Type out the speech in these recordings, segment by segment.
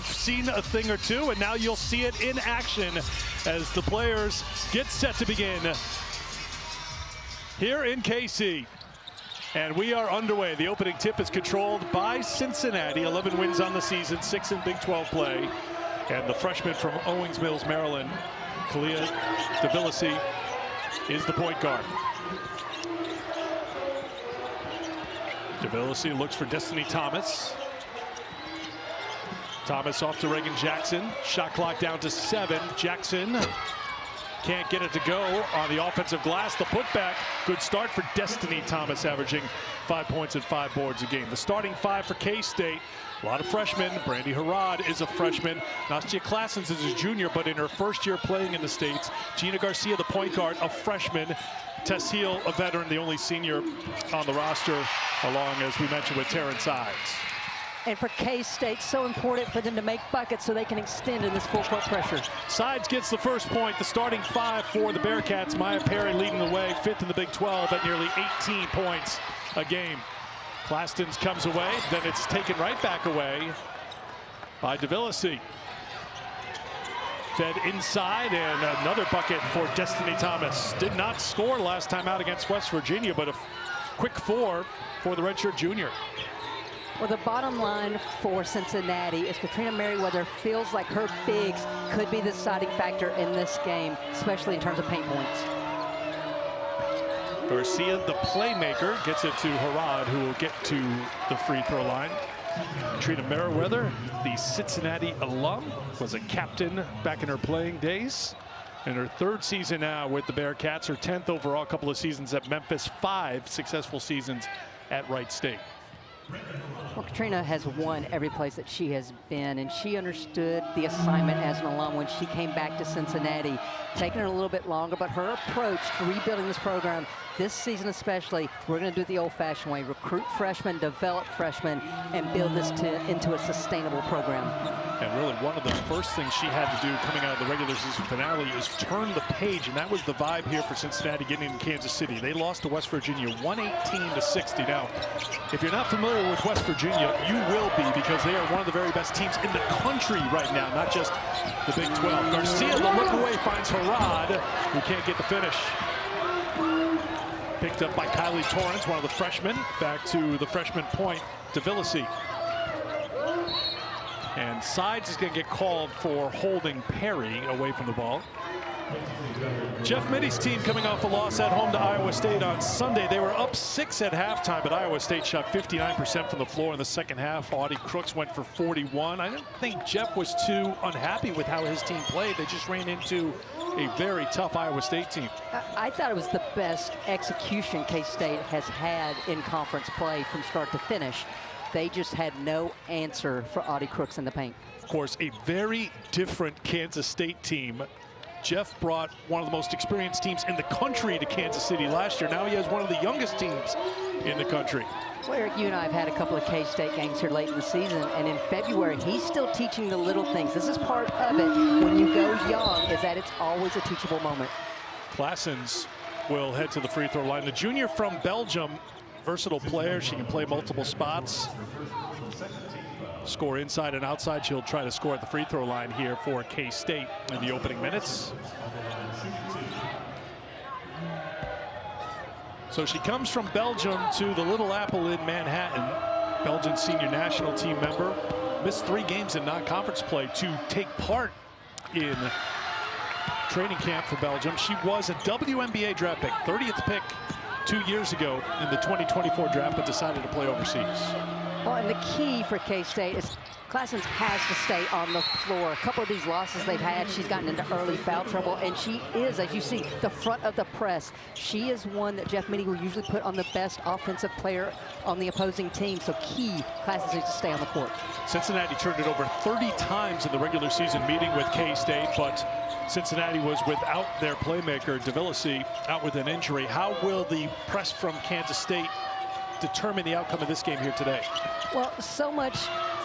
have seen a thing or two, and now you'll see it in action as the players get set to begin here in KC. And we are underway. The opening tip is controlled by Cincinnati. 11 wins on the season, 6 in Big 12 play. And the freshman from Owings Mills, Maryland, Kalia DeVillasi, is the point guard. DeVillasi looks for Destiny Thomas. Thomas off to Reagan Jackson. Shot clock down to 7. Jackson can't get it to go on the offensive glass. The putback, good start for Destiny Thomas, averaging 5 points and 5 boards a game. The starting 5 for K-State, a lot of freshmen. Brandy Harrod is a freshman. Nastia Classens is a junior, but in her first year playing in the States. Gina Garcia, the point guard, a freshman. Tess Heel, a veteran, the only senior on the roster, along, as we mentioned, with Taryn Sides. And for K-State, so important for them to make buckets so they can extend in this full-court pressure. Sides gets the first point. The starting 5 for the Bearcats. Maya Perry leading the way, 5th in the Big 12 at nearly 18 points a game. Clastons comes away, then it's taken right back away by DeVillasi. Fed inside, and another bucket for Destiny Thomas. Did not score last time out against West Virginia, but a quick 4 for the redshirt junior. Well, the bottom line for Cincinnati is Katrina Merriweather feels like her bigs could be the deciding factor in this game, especially in terms of paint points. Garcia, the playmaker, gets it to Harrod, who will get to the free throw line. Katrina Merriweather, the Cincinnati alum, was a captain back in her playing days. In her 3rd season now with the Bearcats, her 10th overall, couple of seasons at Memphis, 5 successful seasons at Wright State. Well, Katrina has won every place that she has been, and she understood the assignment as an alum when she came back to Cincinnati. Taking her a little bit longer, but her approach to rebuilding this program this season especially, we're going to do it the old-fashioned way. Recruit freshmen, develop freshmen, and build this into a sustainable program. And really one of the first things she had to do coming out of the regular season finale is turn the page, and that was the vibe here for Cincinnati getting into Kansas City. They lost to West Virginia 118-60. Now, if you're not familiar with West Virginia, you will be, because they are one of the very best teams in the country right now, not just the Big 12. Garcia, the look away, finds Harrod, who can't get the finish. Picked up by Kylie Torrance, one of the freshmen. Back to the freshman point, DeVillasi. And Sides is going to get called for holding Perry away from the ball. Jeff Mitty's team coming off a loss at home to Iowa State on Sunday. They were up 6 at halftime, but Iowa State shot 59% from the floor in the second half. Audie Crooks went for 41. I didn't think Jeff was too unhappy with how his team played. They just ran into a very tough Iowa State team. I thought it was the best execution K-State has had in conference play from start to finish. They just had no answer for Audie Crooks in the paint. Of course, a very different Kansas State team. Jeff brought one of the most experienced teams in the country to Kansas City last year. Now he has one of the youngest teams in the country. Well, Eric, you and I have had a couple of K-State games here late in the season, and in February, he's still teaching the little things. This is part of it when you go young, is that it's always a teachable moment. Classens will head to the free throw line. The junior from Belgium, versatile player. She can play multiple spots. Score inside and outside. She'll try to score at the free throw line here for K-State in the opening minutes. So she comes from Belgium to the Little Apple in Manhattan. Belgian senior national team member. Missed 3 games in non-conference play to take part in training camp for Belgium. She was a WNBA draft pick, 30th pick 2 years ago in the 2024 draft, but decided to play overseas. Well, and the key for K-State is Classens has to stay on the floor. A couple of these losses they've had, she's gotten into early foul trouble, and she is, as you see, the front of the press. She is one that Jeff Mitty will usually put on the best offensive player on the opposing team, so key, Classens needs to stay on the court. Cincinnati turned it over 30 times in the regular season meeting with K-State, but Cincinnati was without their playmaker, DeVillasi, out with an injury. How will the press from Kansas State determine the outcome of this game here today? Well, so much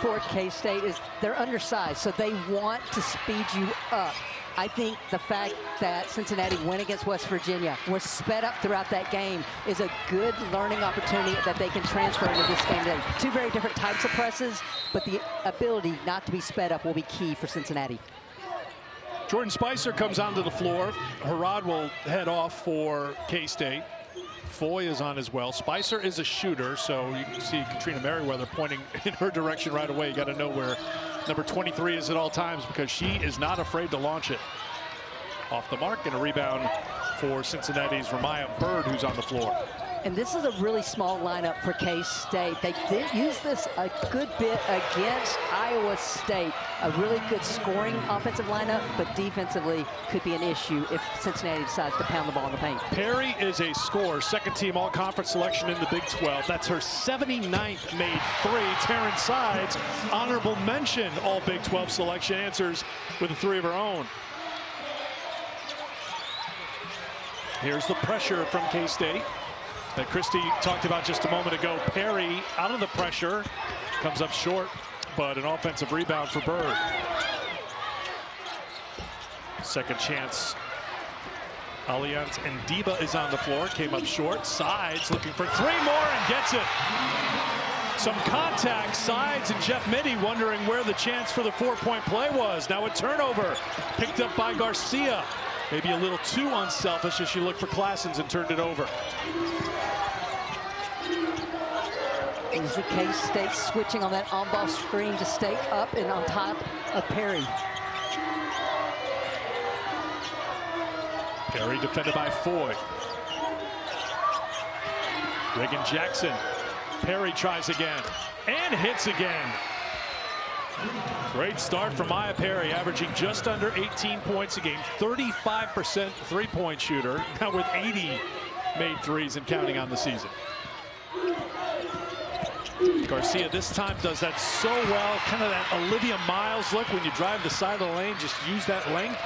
for K-State is they're undersized, so they want to speed you up. I think the fact that Cincinnati went against West Virginia, was sped up throughout that game, is a good learning opportunity that they can transfer into this game today. Two very different types of presses, but the ability not to be sped up will be key for Cincinnati. Taryn Speiser comes onto the floor. Harrod will head off for K-State. Foy is on as well. Speiser is a shooter, so you can see Katrina Merriweather pointing in her direction right away. You got to know where number 23 is at all times, because she is not afraid to launch it. Off the mark, and a rebound for Cincinnati's Ramaya Bird, who's on the floor. And this is a really small lineup for K-State. They did use this a good bit against Iowa State. A really good scoring offensive lineup, but defensively could be an issue if Cincinnati decides to pound the ball in the paint. Perry is a scorer, second-team all-conference selection in the Big 12. That's her 79th made three. Taryn Sides, honorable mention all-Big 12 selection, answers with a three of her own. Here's the pressure from K-State that Christy talked about just a moment ago. Perry out of the pressure, comes up short, but an offensive rebound for Bird. Second chance. Allianz and Diba is on the floor, came up short. Sides looking for three more and gets it. Some contact. Sides and Jeff Mitty wondering where the chance for the four-point play was. Now a turnover picked up by Garcia. Maybe a little too unselfish as she looked for Classens and turned it over. Is the K-State switching on that on-ball screen to stay up and on top of Perry. Perry defended by Foy. Reagan Jackson. Perry tries again and hits again. Great start from Maya Perry, averaging just under 18 points a game, 35% three-point shooter, now with 80 made threes and counting on the season. Garcia this time does that so well, kind of that Olivia Miles look when you drive the side of the lane, just use that length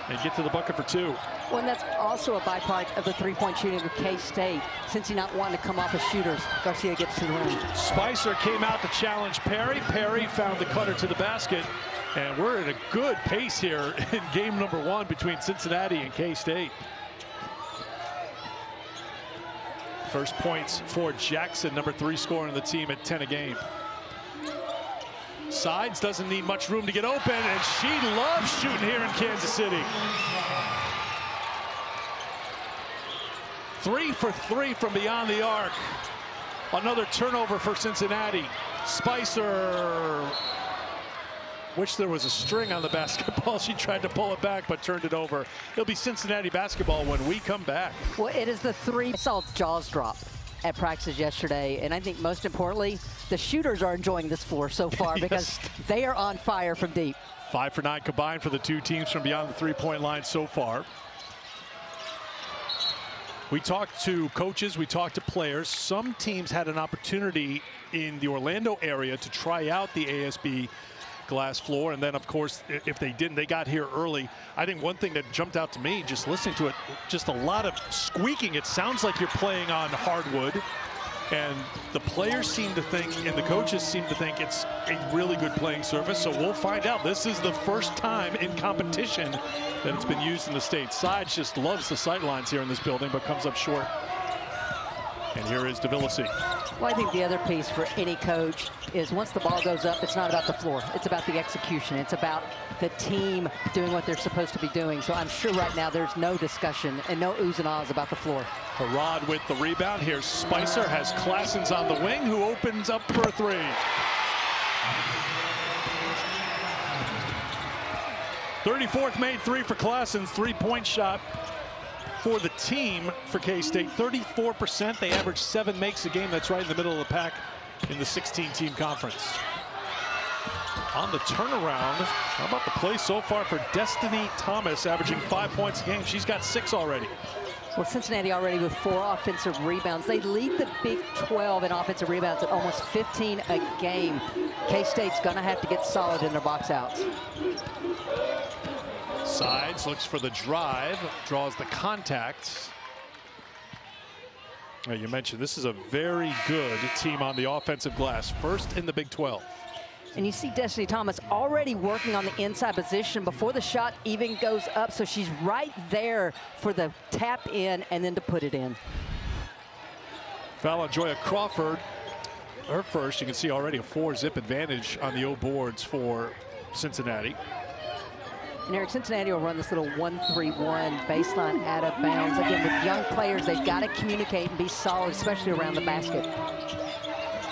and get to the bucket for two. Well, and that's also a byproduct of the three-point shooting of K-State. Since he's not wanting to come off as shooters, Garcia gets to the rim. Speiser came out to challenge Perry. Perry found the cutter to the basket. And we're at a good pace here in game number one between Cincinnati and K-State. First points for Jackson, number 3 scorer on the team at 10 a game. Sides doesn't need much room to get open, and she loves shooting here in Kansas City. 3 for 3 from beyond the arc. Another turnover for Cincinnati. Speiser, wish there was a string on the basketball. She tried to pull it back, but turned it over. It'll be Cincinnati basketball when we come back. Well, it is the 3. I saw jaws drop at practice yesterday, and I think most importantly, the shooters are enjoying this floor so far because they are on fire from deep. 5 for 9 combined for the two teams from beyond the three-point line so far. We talked to coaches, we talked to players. Some teams had an opportunity in the Orlando area to try out the ASB glass floor, and then of course if they didn't, they got here early. I think one thing that jumped out to me just listening to it, just a lot of squeaking. It sounds like you're playing on hardwood, and the players seem to think and the coaches seem to think it's a really good playing surface. So we'll find out. This is the first time in competition that it's been used in the state. Sides just loves the sight lines here in this building, but comes up short. And here is Davillasi. Well, I think the other piece for any coach is once the ball goes up, it's not about the floor. It's about the execution. It's about the team doing what they're supposed to be doing. So I'm sure right now there's no discussion and no oohs and ahs about the floor. Harrod with the rebound. Here's Speiser, has Classens on the wing, who opens up for a 3. "34th made 3 for Classens, 3-point shot for the team for K-State. 34%. They average 7 makes a game. That's right in the middle of the pack in the 16-team conference. On the turnaround, how about the play so far for Destiny Thomas, averaging 5 points a game? She's got 6 already. Well, Cincinnati already with 4 offensive rebounds. They lead the Big 12 in offensive rebounds at almost 15 a game. K-State's going to have to get solid in their box outs. Sides looks for the drive, draws the contact. You mentioned this is a very good team on the offensive glass. First in the Big 12. And you see Destiny Thomas already working on the inside position before the shot even goes up. So she's right there for the tap in and then to put it in. Foul on Joya Crawford. Her first. You can see already a 4-zip advantage on the O boards for Cincinnati. And Eric, Cincinnati will run this little 1-3-1 baseline out of bounds. Again, with young players, they've got to communicate and be solid, especially around the basket.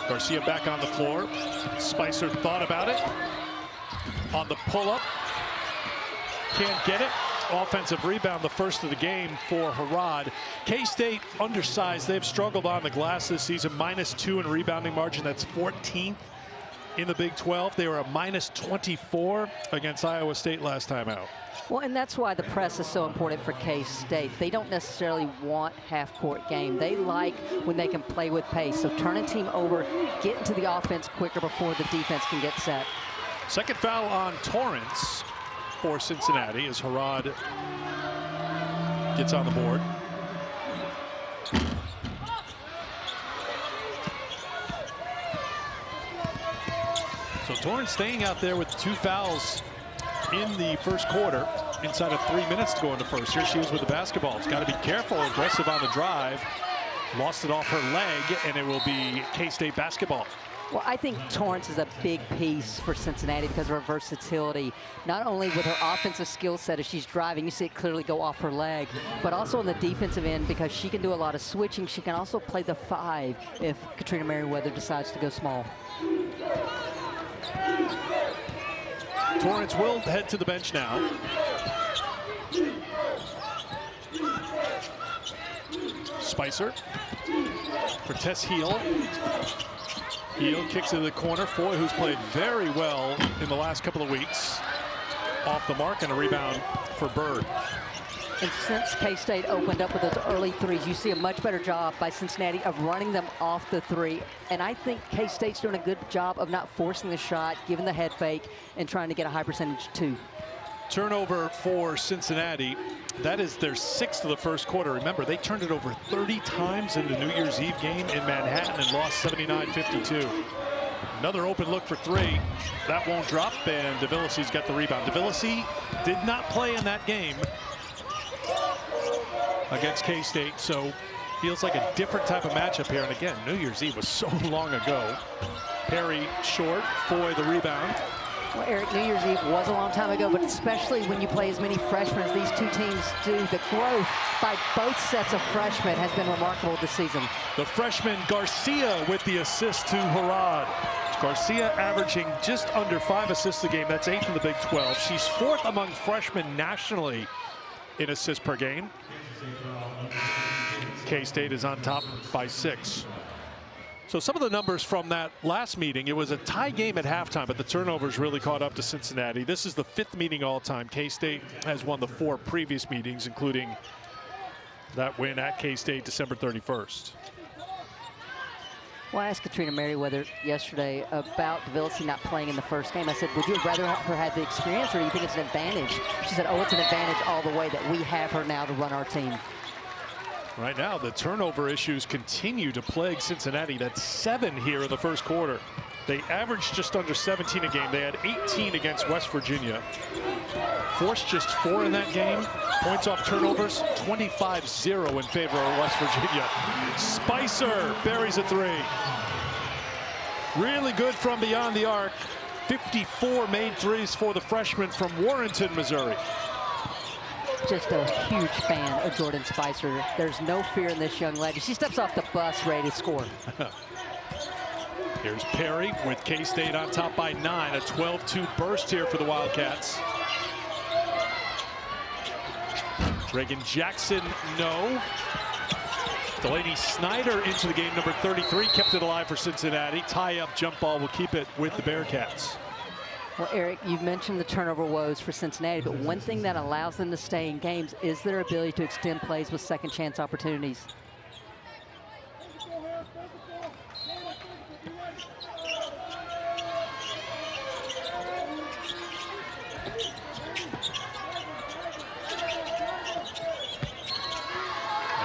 Garcia back on the floor. Speiser thought about it. On the pull-up. Can't get it. Offensive rebound, the first of the game for Harrod. K-State undersized. They've struggled on the glass this season. -2 in rebounding margin. That's 14th in the Big 12. They were a -24 against Iowa State last time out. Well, and that's why the press is so important for K-State. They don't necessarily want half-court game. They like when they can play with pace. So turning team over, get into the offense quicker before the defense can get set. Second foul on Torrance for Cincinnati as Harrod gets on the board. So Tourn staying out there with 2 fouls in the first quarter, inside of 3 minutes to go into first. Here she is with the basketball. It's got to be careful, aggressive on the drive. Lost it off her leg, and it will be K-State basketball. Well, I think Torrance is a big piece for Cincinnati because of her versatility. Not only with her offensive skill set as she's driving, you see it clearly go off her leg, but also on the defensive end because she can do a lot of switching. She can also play the 5 if Katrina Merriweather decides to go small. Torrance will head to the bench now. Speiser for Tess Heel. Heel kicks into the corner. Foy, who's played very well in the last couple of weeks, off the mark, and a rebound for Bird. And since K-State opened up with those early threes, you see a much better job by Cincinnati of running them off the 3. And I think K-State's doing a good job of not forcing the shot, giving the head fake, and trying to get a high percentage too. Turnover for Cincinnati. That is their 6th of the first quarter. Remember, they turned it over 30 times in the New Year's Eve game in Manhattan and lost 79-52. Another open look for 3. That won't drop, and DeVillesey's got the rebound. DeVillesey did not play in that game against K-State, so feels like a different type of matchup here. And again, New Year's Eve was so long ago. Perry short, Foy the rebound. Well, Eric, New Year's Eve was a long time ago, but especially when you play as many freshmen as these two teams do, the growth by both sets of freshmen has been remarkable this season. The freshman Garcia with the assist to Harrod. Garcia averaging just under 5 assists a game. That's 8th in the Big 12. She's 4th among freshmen nationally in assists per game. K-State is on top by 6. So some of the numbers from that last meeting, it was a tie game at halftime, but the turnovers really caught up to Cincinnati. This is the 5th meeting all time. K-State has won the 4 previous meetings, including that win at K-State December 31st. Well, I asked Katrina Merriweather yesterday about DeVillesey not playing in the first game. I said, would you rather have her have the experience, or do you think it's an advantage? She said, oh, it's an advantage all the way that we have her now to run our team. Right now, the turnover issues continue to plague Cincinnati. That's 7 here in the first quarter. They averaged just under 17 a game. They had 18 against West Virginia. Forced just 4 in that game. Points off turnovers, 25-0 in favor of West Virginia. Speiser buries a 3. Really good from beyond the arc. 54 made threes for the freshman from Warrenton, Missouri. Just a huge fan of Jordan Speiser. There's no fear in this young lady. She steps off the bus ready to score. Here's Perry with K-State on top by 9. A 12-2 burst here for the Wildcats. Reagan Jackson, no. Delaney Snyder into the game, number 33, kept it alive for Cincinnati. Tie-up jump ball will keep it with the Bearcats. Well, Eric, you've mentioned the turnover woes for Cincinnati, but one thing that allows them to stay in games is their ability to extend plays with second chance opportunities.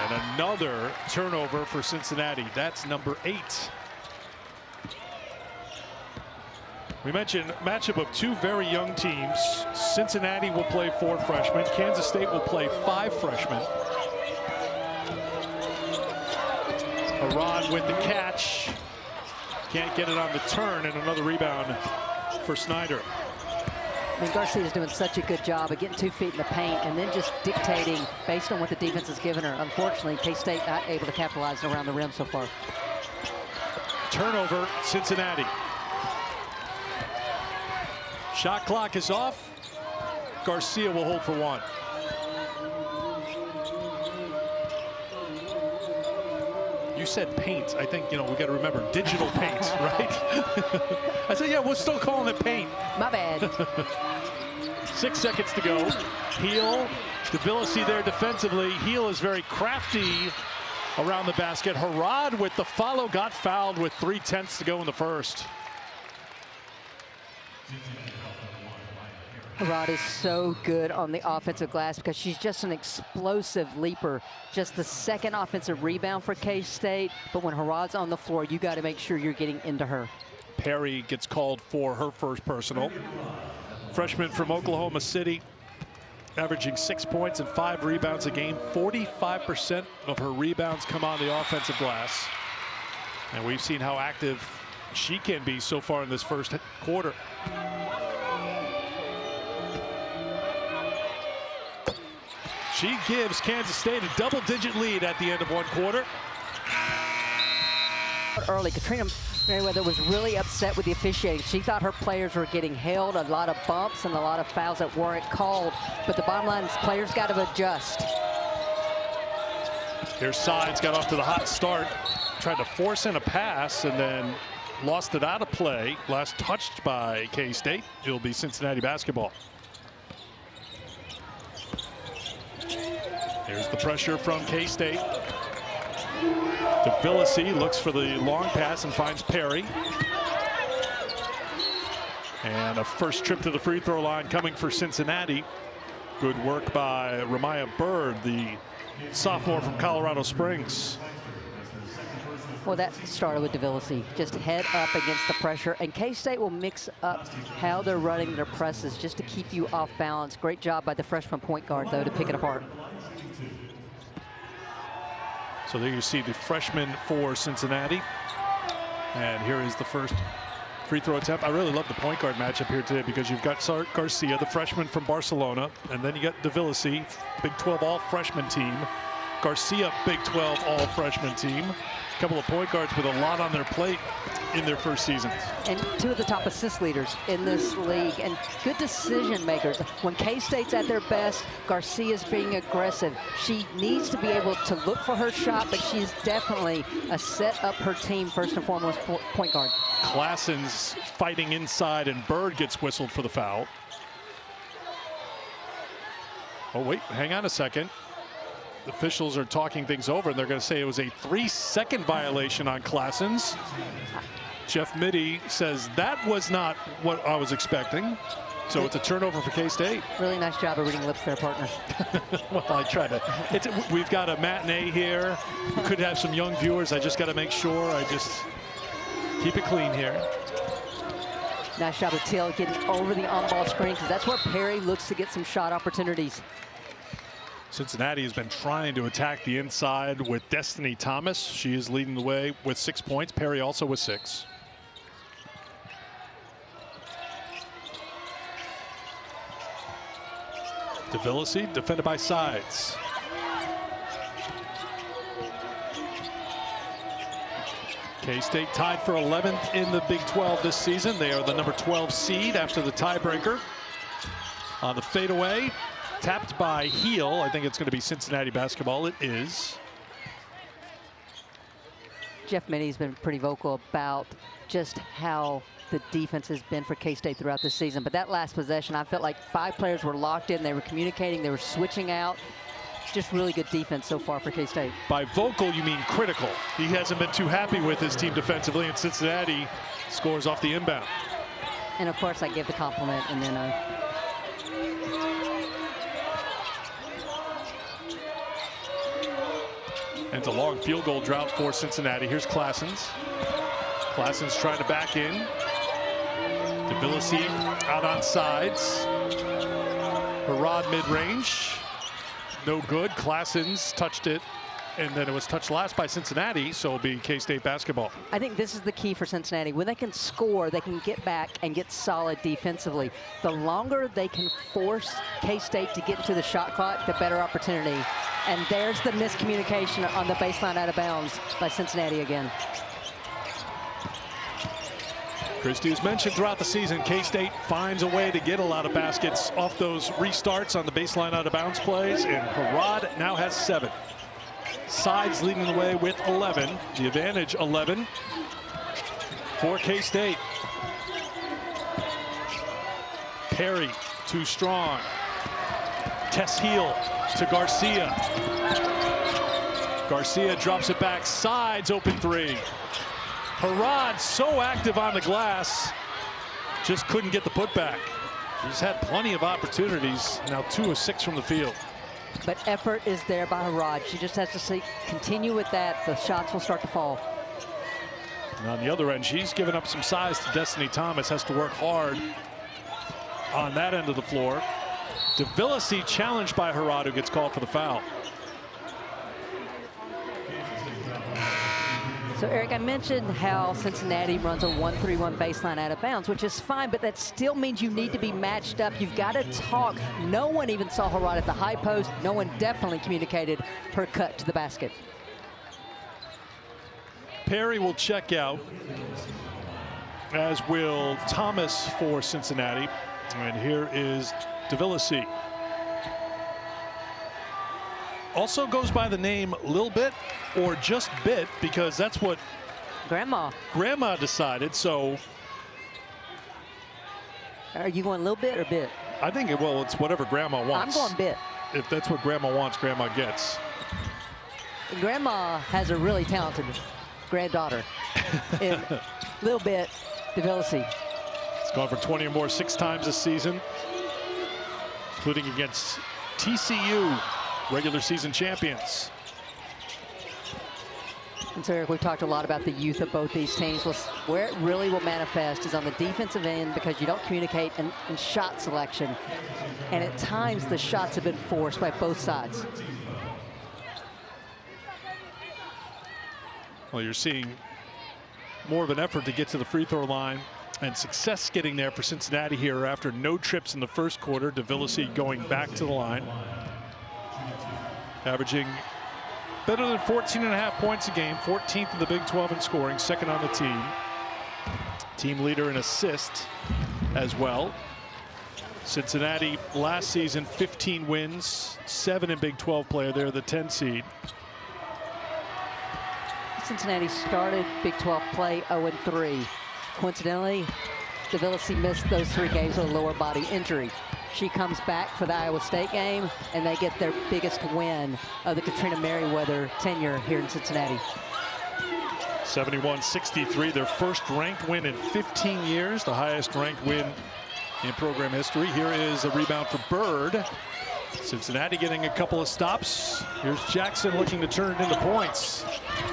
And another turnover for Cincinnati. That's number 8. We mentioned matchup of two very young teams. Cincinnati will play 4 freshmen. Kansas State will play 5 freshmen. Arad with the catch. Can't get it on the turn, and another rebound for Snyder. I mean, Garcia's doing such a good job of getting 2 feet in the paint and then just dictating based on what the defense has given her. Unfortunately, K-State not able to capitalize around the rim so far. Turnover, Cincinnati. Shot clock is off. Garcia will hold for 1. You said paint. I think, you know, we got to remember digital paint, right? I said, yeah, we're still calling it paint. My bad. 6 seconds to go. Heel, Tbilisi there defensively. Heel is very crafty around the basket. Harad with the follow, got fouled with 3/10 to go in the first. Harad is so good on the offensive glass because she's just an explosive leaper. Just the second offensive rebound for K-State, but when Harad's on the floor, you got to make sure you're getting into her. Perry gets called for her first personal. Freshman from Oklahoma City, averaging 6 points and 5 rebounds a game. 45% of her rebounds come on the offensive glass. And we've seen how active she can be so far in this first quarter. She gives Kansas State a double-digit lead at the end of 1 quarter. Early, Katrina Merriweather was really upset with the officiating. She thought her players were getting held, a lot of bumps and a lot of fouls that weren't called. But the bottom line is players got to adjust. Here's Sides, got off to the hot start. Tried to force in a pass and then lost it out of play. Last touched by K-State. It'll be Cincinnati basketball. Here's the pressure from K-State. Tbilisi looks for the long pass and finds Perry. And a first trip to the free throw line coming for Cincinnati. Good work by Ramaya Bird, the sophomore from Colorado Springs. Well, that started with Tbilisi. Just head up against the pressure. And K-State will mix up how they're running their presses just to keep you off balance. Great job by the freshman point guard, though, to pick it apart. So there you see the freshman for Cincinnati. And here is the first free throw attempt. I really love the point guard matchup here today because you've got Garcia, the freshman from Barcelona, and then you got Tbilisi, Big 12 all-freshman team. Garcia, Big 12 all-freshman team. A couple of point guards with a lot on their plate in their first seasons. And 2 of the top assist leaders in this league and good decision makers. When K-State's at their best, Garcia's being aggressive. She needs to be able to look for her shot, but she's definitely a set up her team first and foremost point guard. Klassen's fighting inside and Bird gets whistled for the foul. Oh wait, hang on a second. The officials are talking things over and they're going to say it was a 3-second violation on Klassen's. Jeff Mitty says that was not what I was expecting. So it's a turnover for K-State. Really nice job of reading lips there, partner. Well, I try to. We've got a matinee here. We could have some young viewers. I just got to make sure I just keep it clean here. Nice job of Till getting over the on-ball screen because that's where Perry looks to get some shot opportunities. Cincinnati has been trying to attack the inside with Destiny Thomas. She is leading the way with 6 points. Perry also with 6. Tbilisi defended by Sides. K-State tied for 11th in the Big 12 this season. They are the number 12 seed after the tiebreaker. On the fadeaway, tapped by Heel. I think it's going to be Cincinnati basketball. It is. Jeff Mitty's been pretty vocal about just how the defense has been for K-State throughout this season. But that last possession, I felt like 5 players were locked in. They were communicating. They were switching out. Just really good defense so far for K-State. By vocal, you mean critical. He hasn't been too happy with his team defensively, and Cincinnati scores off the inbound. And, of course, I give the compliment and then And it's a long field goal drought for Cincinnati. Here's Klassen's. Klassen's trying to back in. Tbilisi out on sides. Harad mid-range. No good. Klassens touched it, and then it was touched last by Cincinnati, so it'll be K-State basketball. I think this is the key for Cincinnati. When they can score, they can get back and get solid defensively. The longer they can force K-State to get into the shot clock, the better opportunity. And there's the miscommunication on the baseline out of bounds by Cincinnati again. Christie has mentioned throughout the season, K-State finds a way to get a lot of baskets off those restarts on the baseline out of bounds plays, and Harad now has 7. Sides leading the way with 11. The advantage 11 for K-State. Perry too strong. Tess heel to Garcia. Garcia drops it back. Sides open 3. Harad so active on the glass, just couldn't get the putback. He's had plenty of opportunities. Now 2 of 6 from the field. But effort is there by Harad. She just has to continue with that. The shots will start to fall. And on the other end, she's given up some size to Destiny Thomas. Has to work hard on that end of the floor. Tbilisi challenged by Harad, who gets called for the foul. So, Eric, I mentioned how Cincinnati runs a 1-3-1 baseline out of bounds, which is fine, but that still means you need to be matched up. You've got to talk. No one even saw Harad at the high post. No one definitely communicated her cut to the basket. Perry will check out, as will Thomas for Cincinnati. And here is Tbilisi. Also goes by the name Lil Bit or just Bit, because that's what Grandma decided. So are you going Lil Bit or Bit? I think well, it's whatever Grandma wants. I'm going Bit. If that's what Grandma wants, Grandma gets. Grandma has a really talented granddaughter in Lil Bit Tbilisi. It's gone for 20 or more 6 times this season, including against TCU, regular season champions. And so, Eric, we've talked a lot about the youth of both these teams. Where it really will manifest is on the defensive end, because you don't communicate in shot selection. And at times, the shots have been forced by both sides. Well, you're seeing more of an effort to get to the free throw line, and success getting there for Cincinnati here after no trips in the first quarter. Tbilisi going back to the line, averaging better than 14.5 points a game, 14th in the Big 12 in scoring, second on the team. Team leader in assists as well. Cincinnati last season 15 wins, 7 in Big 12 play. They're the 10 seed. Cincinnati started Big 12 play 0-3. Coincidentally, Tbilisi missed those 3 games with a lower body injury. She comes back for the Iowa State game, and they get their biggest win of the Katrina Merriweather tenure here in Cincinnati. 71-63, their first ranked win in 15 years, the highest ranked win in program history. Here is a rebound for Bird. Cincinnati getting a couple of stops. Here's Jackson looking to turn it into points.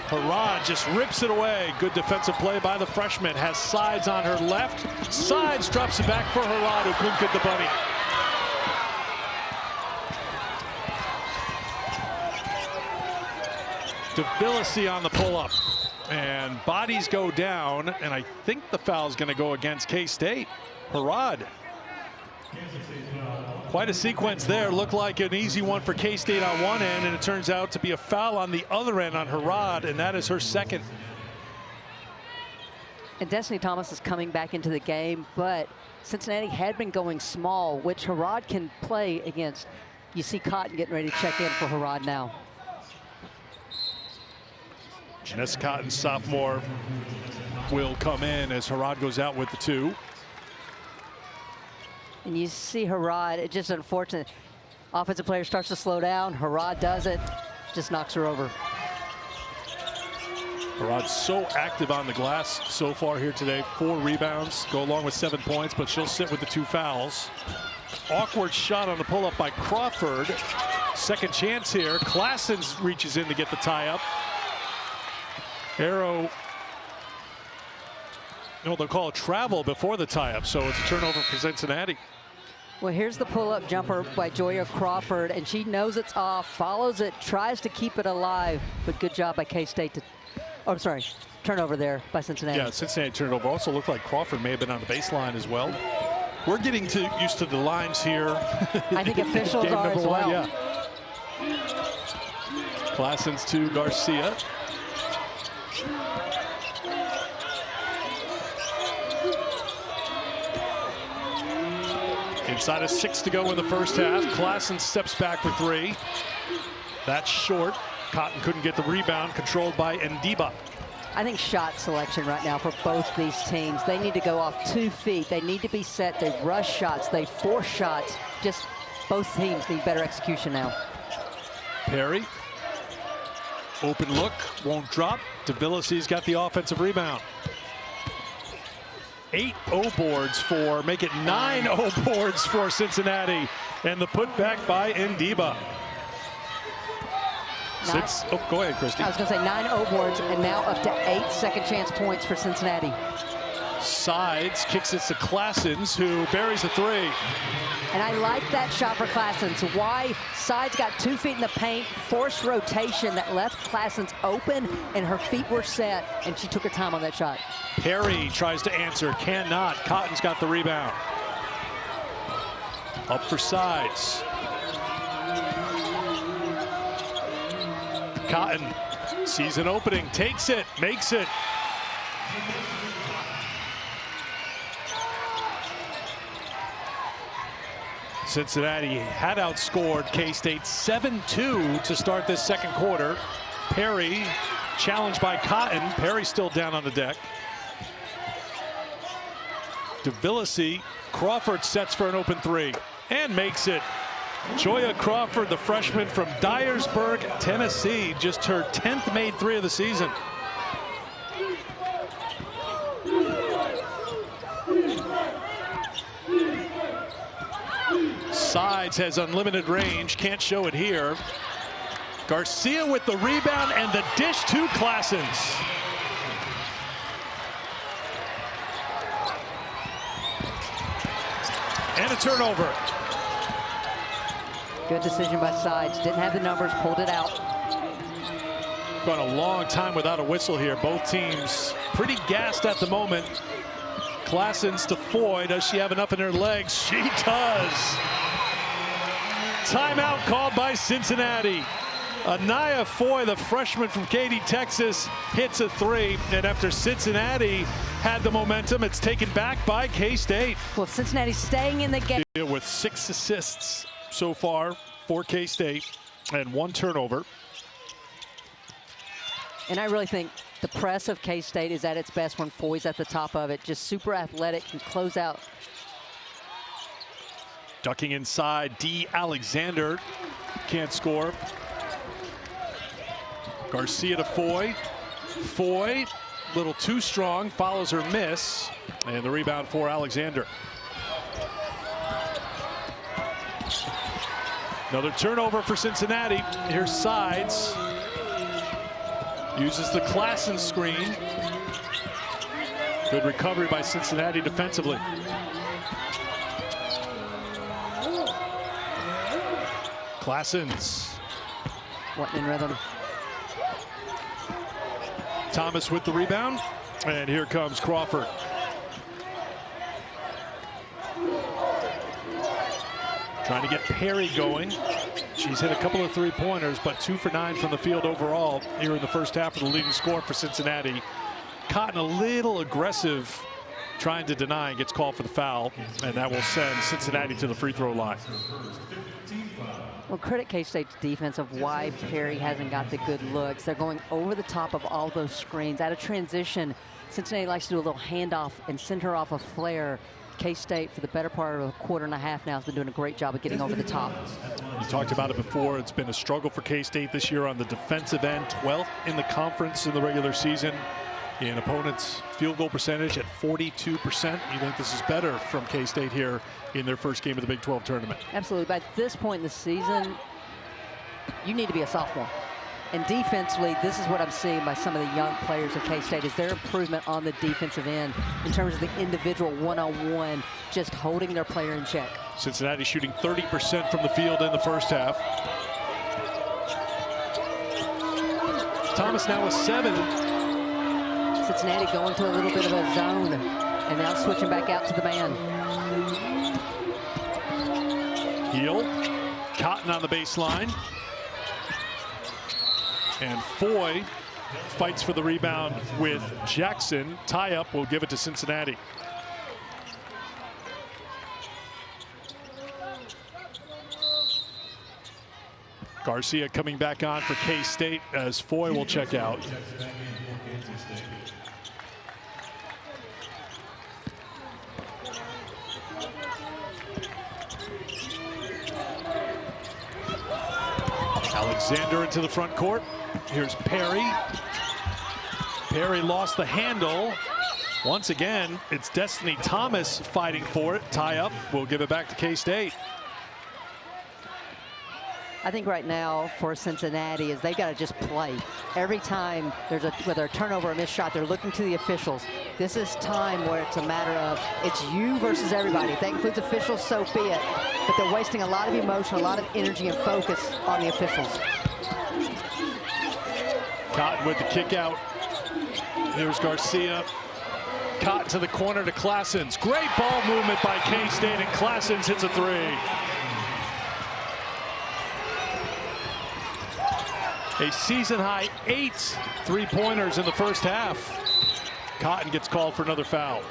Harad just rips it away. Good defensive play by the freshman. Has Sides on her left. Sides drops it back for Harad, who couldn't get the bunny. Tbilisi on the pull-up, and bodies go down, and I think the foul is going to go against K-State. Harad. Quite a sequence there. Looked like an easy one for K-State on one end, and it turns out to be a foul on the other end on Harad, and that is her second. And Destiny Thomas is coming back into the game, but Cincinnati had been going small, which Harad can play against. You see Cotton getting ready to check in for Harad now. Janessa Cotton, sophomore, will come in as Harad goes out with the 2. And you see Harad, it's just unfortunate. Offensive player starts to slow down. Harad does it, just knocks her over. Harad's so active on the glass so far here today. 4 rebounds, go along with 7 points, but she'll sit with the 2 fouls. Awkward shot on the pull-up by Crawford. Second chance here. Klassens reaches in to get the tie-up. Arrow No, they'll call a travel before the tie-up, so it's a turnover for Cincinnati. Well, here's the pull-up jumper by Joya Crawford, and she knows it's off, follows it, tries to keep it alive, but good job by K-State to, oh, sorry, turnover there by Cincinnati. Yeah, Cincinnati turnover. Also looked like Crawford may have been on the baseline as well. We're getting used to the lines here. I think officials are as well. Yeah. Classens to Garcia. Inside of 6 to go in the first half. Classen steps back for 3. That's short. Cotton couldn't get the rebound, controlled by Ndiba. I think shot selection right now for both these teams. They need to go off 2 feet. They need to be set. They rush shots. They force shots. Just both teams need better execution now. Perry. Open look. Won't drop. Tbilissi's got the offensive rebound. 8 O boards for, make it 9 O boards for Cincinnati. And the putback by Ndiba. Oh, go ahead, Christy. I was going to say 9 O boards and now up to 8 second chance points for Cincinnati. Sides kicks it to Classens, who buries a 3. And I like that shot for Classens. Why? Sides got 2 feet in the paint, forced rotation that left Classens open, and her feet were set, and she took her time on that shot. Perry tries to answer, cannot. Cotton's got the rebound. Up for Sides. Cotton sees an opening, takes it, makes it. Cincinnati had outscored K-State 7-2 to start this second quarter. Perry challenged by Cotton. Perry still down on the deck. Tbilisi, Crawford sets for an open 3 and makes it. Joya Crawford, the freshman from Dyersburg, Tennessee, just her 10th made 3 of the season. Sides has unlimited range, can't show it here. Garcia with the rebound and the dish to Classens. And a turnover. Good decision by Sides. Didn't have the numbers, pulled it out. Gone a long time without a whistle here. Both teams pretty gassed at the moment. Classens to Foy. Does she have enough in her legs? She does. Timeout called by Cincinnati. Anaya Foy, the freshman from Katy, Texas, hits a 3. And after Cincinnati had the momentum, it's taken back by K-State. Well, Cincinnati staying in the game. With 6 assists so far for K-State and 1 turnover. And I really think the press of K-State is at its best when Foy's at the top of it. Just super athletic, can close out. Ducking inside, D. Alexander can't score. Garcia to Foy. Foy, a little too strong, follows her miss. And the rebound for Alexander. Another turnover for Cincinnati. Here's Sides. Uses the Classen screen. Good recovery by Cincinnati defensively. Classens. What in rhythm. Thomas with the rebound. And here comes Crawford. Trying to get Perry going. She's hit a couple of 3-pointers, but 2 for 9 from the field overall here in the first half of the leading score for Cincinnati. Cotton a little aggressive, trying to deny, and gets called for the foul, and that will send Cincinnati to the free throw line. Well, credit K-State's defense of why Perry hasn't got the good looks. They're going over the top of all those screens. Out of transition, Cincinnati likes to do a little handoff and send her off a flare. K-State, for the better part of a quarter and a half now, has been doing a great job of getting over the top. You talked about it before. It's been a struggle for K-State this year on the defensive end. 12th in the conference in the regular season. In opponents' field goal percentage at 42%. You think this is better from K-State here in their first game of the Big 12 tournament? Absolutely. By this point in the season, you need to be a sophomore. And defensively, this is what I'm seeing by some of the young players of K-State, is their improvement on the defensive end in terms of the individual one-on-one, just holding their player in check. Cincinnati shooting 30% from the field in the first half. Thomas now with 7. Cincinnati going to a little bit of a zone, and now switching back out to the man. Heel, Cotton on the baseline. And Foy fights for the rebound with Jackson. Tie-up will give it to Cincinnati. Garcia coming back on for K-State as Foy will check out. Alexander into the front court. Here's Perry. Perry lost the handle. Once again, it's Destiny Thomas fighting for it. Tie up. We'll give it back to K-State. I think right now for Cincinnati is they've got to just play. Every time there's whether a turnover or a missed shot, they're looking to the officials. This is time where it's a matter of it's you versus everybody. If that includes officials, so be it. But they're wasting a lot of emotion, a lot of energy and focus on the officials. Cotton with the kick out. Here's Garcia. Cotton to the corner to Classens. Great ball movement by K-State, and Classens hits a 3. A season-high 8 3-pointers in the first half. Cotton gets called for another foul.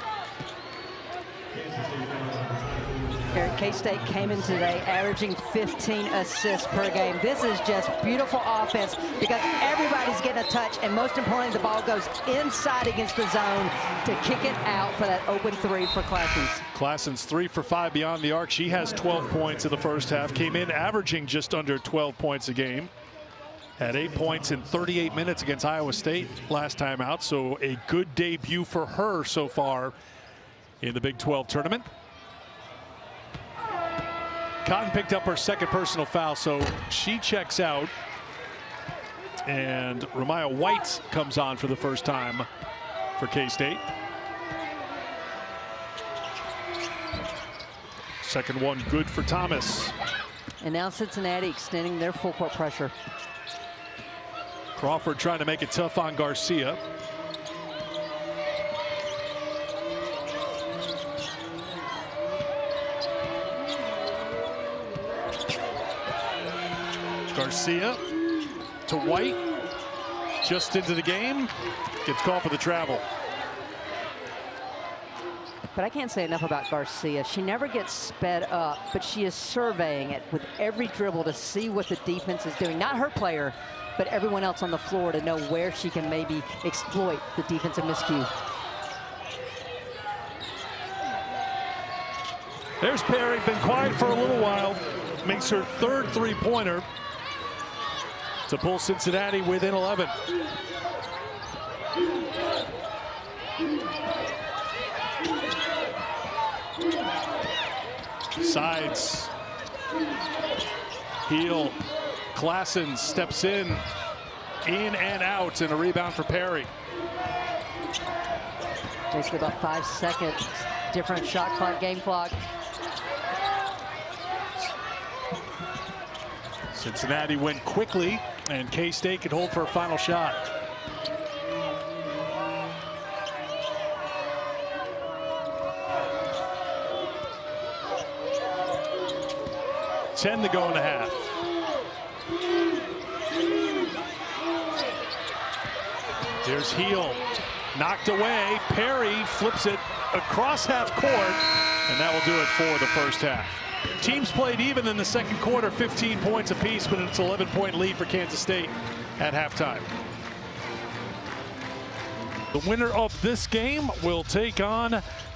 K-State came in today averaging 15 assists per game. This is just beautiful offense because everybody's getting a touch, and most importantly, the ball goes inside against the zone to kick it out for that open 3 for Classens. Classens 3 for 5 beyond the arc. She has 12 points in the first half. Came in averaging just under 12 points a game. Had 8 points in 38 minutes against Iowa State last time out. So a good debut for her so far in the Big 12 tournament. Cotton picked up her second personal foul, so she checks out. And Ramaya White comes on for the first time for K-State. Second one good for Thomas. And now Cincinnati extending their full court pressure. Crawford trying to make it tough on Garcia. Garcia to White, just into the game, gets called for the travel. But I can't say enough about Garcia. She never gets sped up, but she is surveying it with every dribble to see what the defense is doing. Not her player, but everyone else on the floor to know where she can maybe exploit the defensive miscue. There's Perry, been quiet for a little while. Makes her third 3-pointer to pull Cincinnati within 11. Sides. Heel. Classens steps in and out, and a rebound for Perry. Basically about 5 seconds. Different shot clock, game clock. Cincinnati went quickly, and K-State could hold for a final shot. Ten to go in the half. Here's Heel, knocked away. Perry flips it across half court, and that will do it for the first half. Teams played even in the second quarter, 15 points apiece, but it's an 11-point lead for Kansas State at halftime. The winner of this game will take on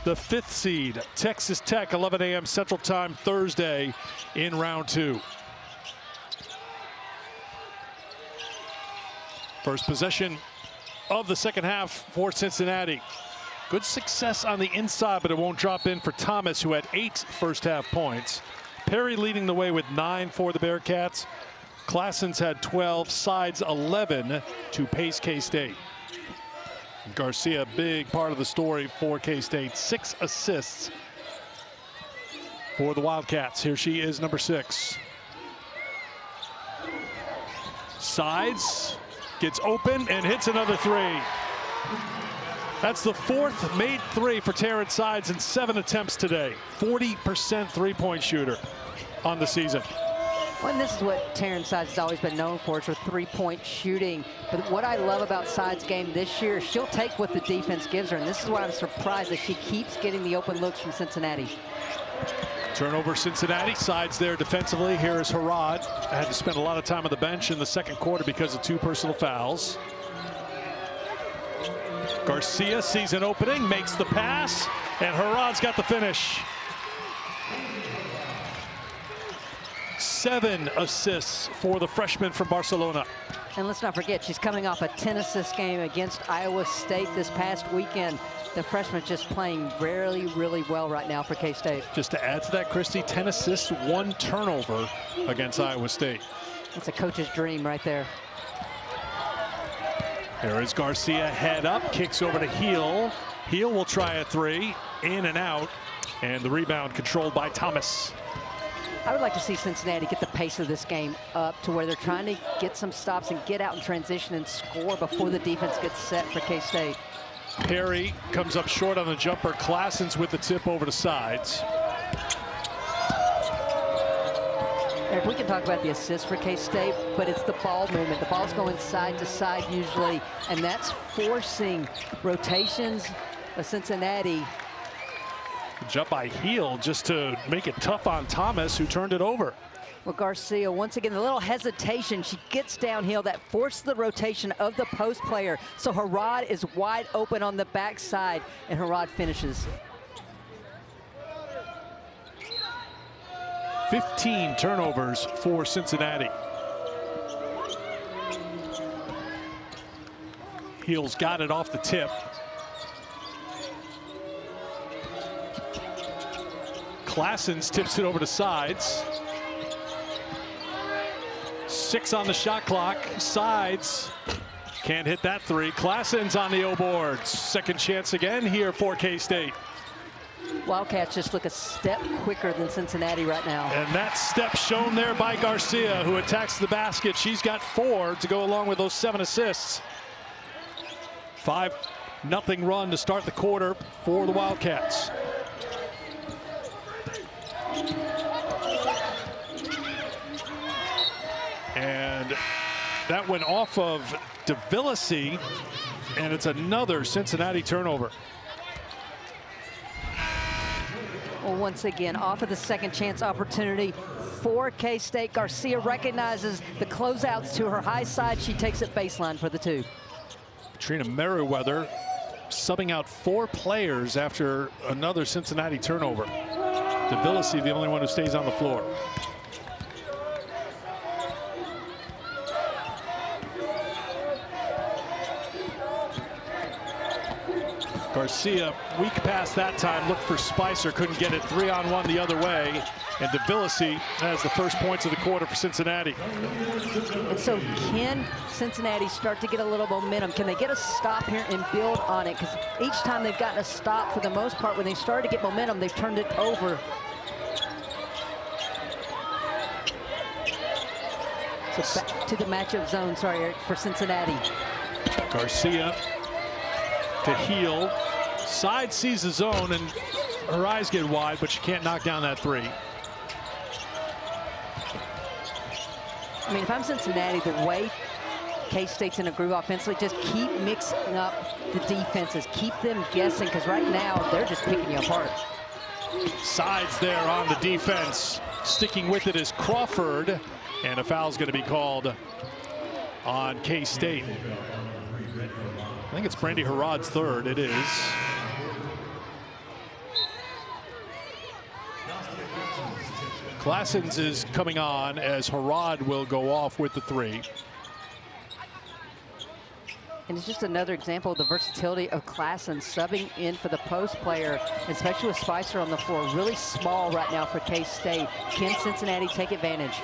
the 5th seed, Texas Tech, 11 a.m. Central Time Thursday in round 2. First possession of the second half for Cincinnati. Good success on the inside, but it won't drop in for Thomas, who had 8 first half points. Perry leading the way with 9 for the Bearcats. Classens had 12, Sides 11 to pace K-State. Garcia, big part of the story for K-State. 6 assists for the Wildcats. Here she is, number 6. Sides gets open and hits another 3. That's the 4th made 3 for Taryn Sides in 7 attempts today. 40% three-point shooter on the season. Well, and this is what Taryn Sides has always been known for, is her three-point shooting. But what I love about Sides' game this year, she'll take what the defense gives her, and this is why I'm surprised that she keeps getting the open looks from Cincinnati. Turnover Cincinnati. Sides there defensively. Here is Harad. Had to spend a lot of time on the bench in the second quarter because of 2 personal fouls. Garcia sees an opening, makes the pass, and Harad's got the finish. 7 assists for the freshman from Barcelona. And let's not forget, she's coming off a 10-assist game against Iowa State this past weekend. The freshman just playing really, really well right now for K-State. Just to add to that, Christy, 10 assists, 1 turnover against Iowa State. That's a coach's dream right there. There is Garcia, head up, kicks over to Heel. Heel will try a 3, in and out, and the rebound controlled by Thomas. I would like to see Cincinnati get the pace of this game up to where they're trying to get some stops and get out in transition and score before the defense gets set for K-State. Perry comes up short on the jumper. Classens with the tip over to Sides. Eric, we can talk about the assists for K-State, but it's the ball movement. The ball's going side to side usually, and that's forcing rotations of Cincinnati. Jump by Heel just to make it tough on Thomas, who turned it over. Well, Garcia, once again, a little hesitation. She gets downhill. That forced the rotation of the post player. So Harad is wide open on the backside, and Harad finishes. 15 turnovers for Cincinnati. Heel's got it off the tip. Classens tips it over to Sides. 6 on the shot clock. Sides can't hit that 3. Classens on the O boards. Second chance again here for K-State. Wildcats just look a step quicker than Cincinnati right now. And that step shown there by Garcia, who attacks the basket. She's got 4 to go along with those 7 assists. 5-0 run to start the quarter for the Wildcats. And that went off of DeVillisi, and it's another Cincinnati turnover. Well, once again, off of the second chance opportunity for K-State. Garcia recognizes the closeouts to her high side. She takes it baseline for the 2. Trina Merriweather subbing out 4 players after another Cincinnati turnover. DeVillisi, the only one who stays on the floor. Garcia, weak pass that time, looked for Speiser, couldn't get it. 3-on-1 the other way, and DeVillisi has the first points of the quarter for Cincinnati. And so can Cincinnati start to get a little momentum? Can they get a stop here and build on it? Because each time they've gotten a stop, for the most part, when they started to get momentum, they've turned it over. So back to the matchup zone, sorry, Eric, for Cincinnati. Garcia to Heel. Side sees the zone, and her eyes get wide, but she can't knock down that 3. I mean, if I'm Cincinnati, the way K-State's in a groove offensively, just keep mixing up the defenses. Keep them guessing, because right now, they're just picking you apart. Sides there on the defense. Sticking with it is Crawford, and a foul's going to be called on K-State. I think it's Brandy Harad's 3rd. It is. Classens is coming on as Harad will go off with the 3. And it's just another example of the versatility of Classens subbing in for the post player, especially with Speiser on the floor. Really small right now for K-State. Can Cincinnati take advantage?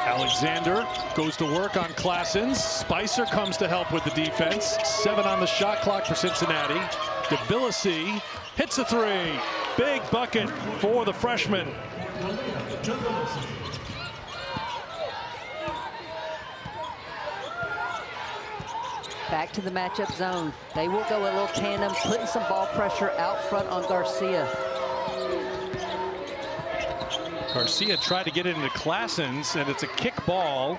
Alexander goes to work on Claessens. Speiser comes to help with the defense. 7 on the shot clock for Cincinnati. Tbilisi hits a 3. Big bucket for the freshman. Back to the matchup zone. They will go a little tandem, putting some ball pressure out front on Garcia. Garcia tried to get it into Claessens, and it's a kick ball.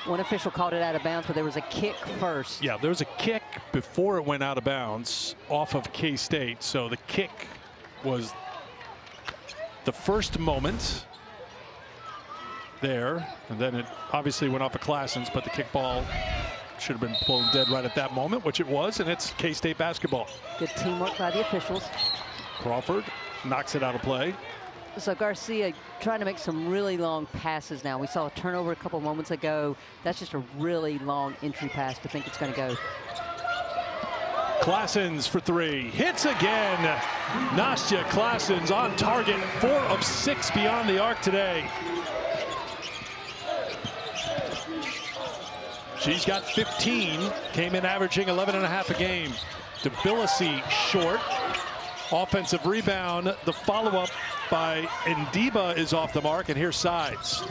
One official called it out of bounds, but there was a kick first. Yeah, there was a kick before it went out of bounds off of K-State. So the kick was the first moment there, and then it obviously went off of Claessens, but the kick ball should have been blown dead right at that moment, which it was, and it's K-State basketball. Good teamwork by the officials. Crawford knocks it out of play. So Garcia trying to make some really long passes now. We saw a turnover a couple moments ago. That's just a really long entry pass to think it's going to go. Claessens for 3. Hits again. Nastya Claessens on target. 4 of 6 beyond the arc today. She's got 15. Came in averaging 11.5 a game. Tbilisi short. Offensive rebound. The follow-up by Ndiba is off the mark, and here's Sides.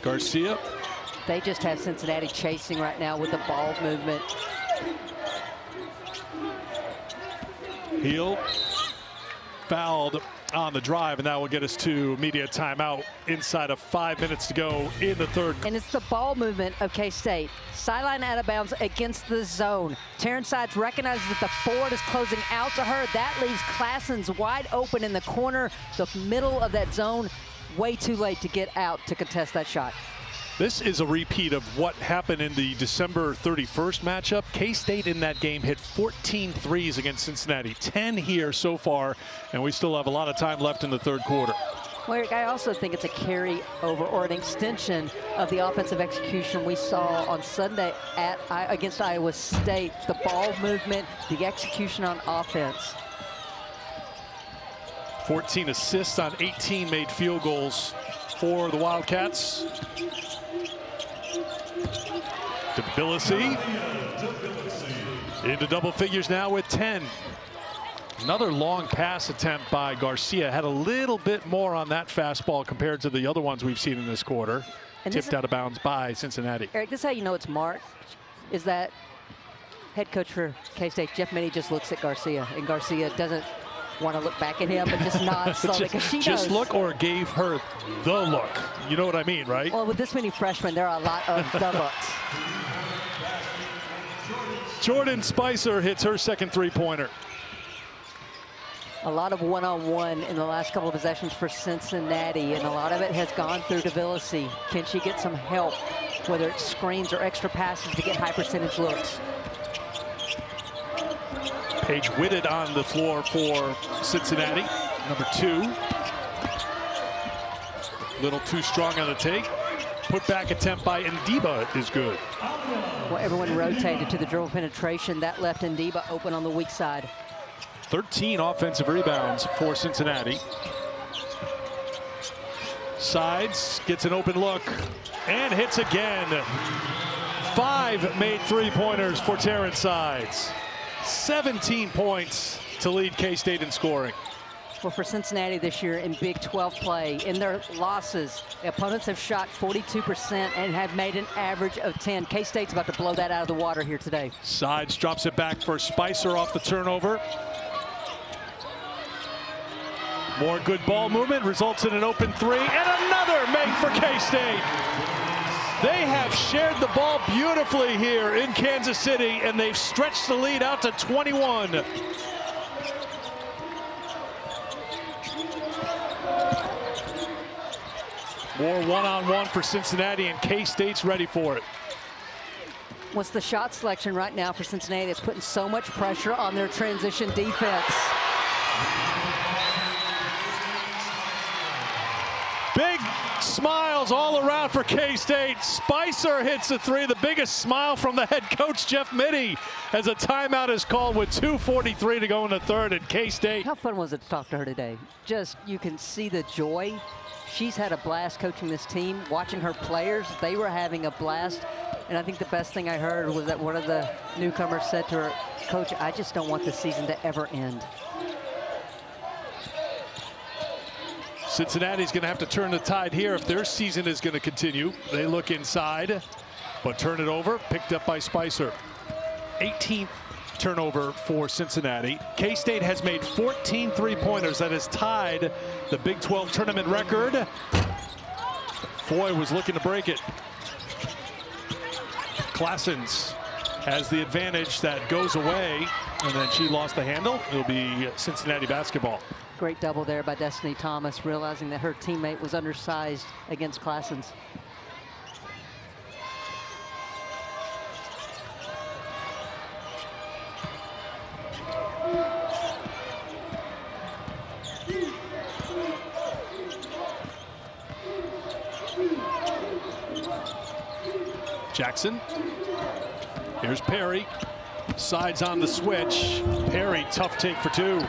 Garcia. They just have Cincinnati chasing right now with the ball movement. Heel fouled on the drive, and that will get us to media timeout inside of 5 minutes to go in the third. And it's the ball movement of K-State. Sideline out of bounds against the zone. Taryn Sides recognizes that the forward is closing out to her. That leaves Claessens wide open in the corner, the middle of that zone. Way too late to get out to contest that shot. This is a repeat of what happened in the December 31st matchup. K-State in that game hit 14 threes against Cincinnati, 10 here so far, and we still have a lot of time left in the third quarter. Well, Eric, I also think it's a carry over or an extension of the offensive execution we saw on Sunday against Iowa State. The ball movement, the execution on offense. 14 assists on 18 made field goals for the Wildcats. Tbilisi into double figures now with 10. Another long pass attempt by Garcia. Had a little bit more on that fastball compared to the other ones we've seen in this quarter. And tipped out of bounds by Cincinnati. Eric, this is how you know it's marked, is that head coach for K-State, Jeff Mitty, just looks at Garcia, and Garcia doesn't want to look back at him, but just nods slowly because she knows. Just look or gave her the look. You know what I mean, right? Well, with this many freshmen, there are a lot of the looks. Jordan Speiser hits her second three-pointer. A lot of one-on-one in the last couple of possessions for Cincinnati, and a lot of it has gone through Tbilisi. Can she get some help, whether it's screens or extra passes to get high percentage looks? Paige Whitted on the floor for Cincinnati, number 2. Little too strong on the take. Put back attempt by Ndiba is good. Well, everyone rotated to the dribble penetration. That left Ndiba open on the weak side. 13 offensive rebounds for Cincinnati. Sides gets an open look and hits again. 5 made three-pointers for Taryn Sides. 17 points to lead K-State in scoring. Well, for Cincinnati this year in Big 12 play, in their losses, the opponents have shot 42% and have made an average of 10. K-State's about to blow that out of the water here today. Sides drops it back for Speiser off the turnover. More good ball movement results in an open 3 and another made for K-State. They have shared the ball beautifully here in Kansas City, and they've stretched the lead out to 21. More one-on-one for Cincinnati, and K-State's ready for it. What's the shot selection right now for Cincinnati that's putting so much pressure on their transition defense? Big Smiles all around for K-State. Speiser hits the three. The biggest smile from the head coach, Jeff Mittie, as a timeout is called with 2:43 to go in the third at K-State. How fun was it to talk to her today? Just, you can see the joy. She's had a blast coaching this team, watching her players. They were having a blast. And I think the best thing I heard was that one of the newcomers said to her, "Coach, I just don't want this season to ever end." Cincinnati's going to have to turn the tide here if their season is going to continue. They look inside, but turn it over. Picked up by Speiser. 18th turnover for Cincinnati. K-State has made 14 three-pointers. That has tied the Big 12 tournament record. Foy was looking to break it. Klassens has the advantage. That goes away, and then she lost the handle. It'll be Cincinnati basketball. Great double there by Destiny Thomas, realizing that her teammate was undersized against Klassens. Jackson. Here's Perry. Sides on the switch. Perry, tough take for two.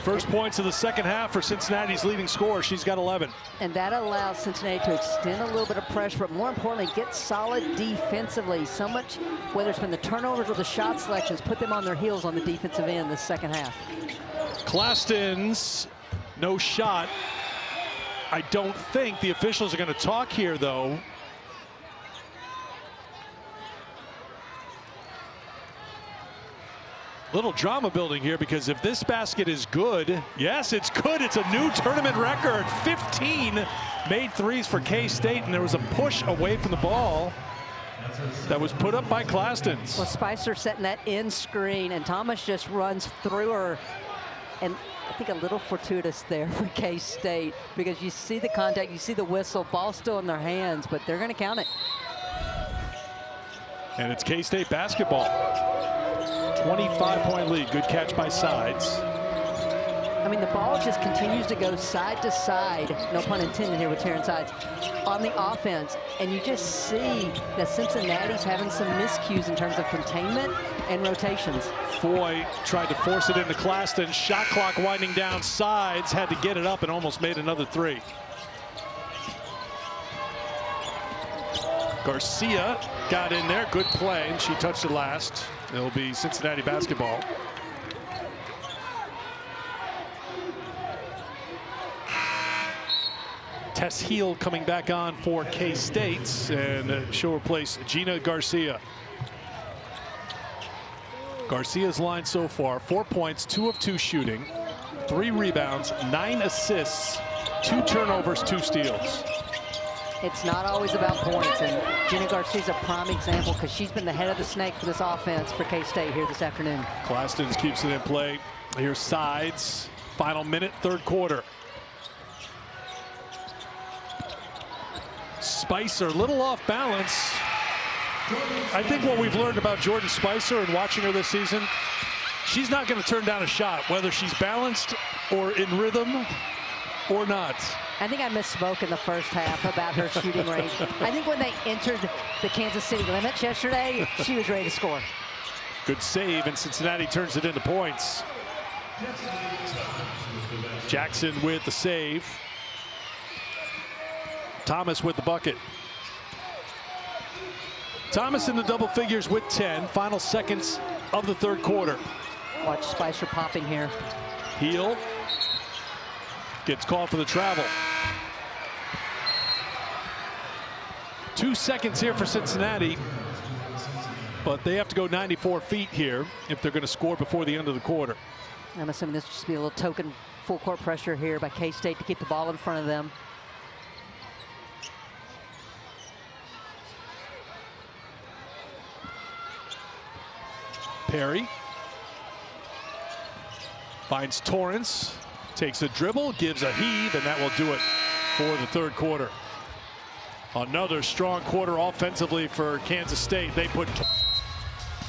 First points of the second half for Cincinnati's leading scorer. She's got 11. And that allows Cincinnati to extend a little bit of pressure, but more importantly, get solid defensively. So much, whether it's been the turnovers or the shot selections, put them on their heels on the defensive end this second half. Klassens, no shot. I don't think the officials are going to talk here, though. Little drama building here, because if this basket is good, yes, it's good. It's a new tournament record. 15 made threes for K-State, and there was a push away from the ball that was put up by Klassens. Well, Speiser setting that in screen, and Thomas just runs through her. And I think a little fortuitous there for K-State, because you see the contact, you see the whistle, ball still in their hands, but they're going to count it. And it's K-State basketball. 25-point lead. Good catch by Sides. I mean, the ball just continues to go side to side, no pun intended here with Taryn Sides, on the offense. And you just see that Cincinnati's having some miscues in terms of containment and rotations. Foy tried to force it into Klassens. Shot clock winding down. Sides had to get it up and almost made another three. Garcia got in there. Good play. And she touched it last. It'll be Cincinnati basketball. Tess Heel coming back on for K-State, and she'll replace Gina Garcia. Garcia's line so far: 4 points, 2 of 2 shooting, 3 rebounds, 9 assists, 2 turnovers, 2 steals. It's not always about points, and Gina Garcia's a prime example, because she's been the head of the snake for this offense for K-State here this afternoon. Klassens keeps it in play. Here's Sides. Final minute, third quarter. Speiser, a little off balance. I think what we've learned about Jordan Speiser and watching her this season, she's not going to turn down a shot, whether she's balanced or in rhythm or not. I think I misspoke in the first half about her shooting range. I think when they entered the Kansas City limits yesterday, she was ready to score. Good save, and Cincinnati turns it into points. Jackson with the save. Thomas with the bucket. Thomas in the double figures with 10. Final seconds of the third quarter. Watch Speiser popping here. Heel gets called for the travel. 2 seconds here for Cincinnati, but they have to go 94 feet here if they're going to score before the end of the quarter. I'm assuming this will just be a little token full court pressure here by K-State to keep the ball in front of them. Perry finds Torrance, takes a dribble, gives a heave, and that will do it for the third quarter. Another strong quarter offensively for Kansas State. They put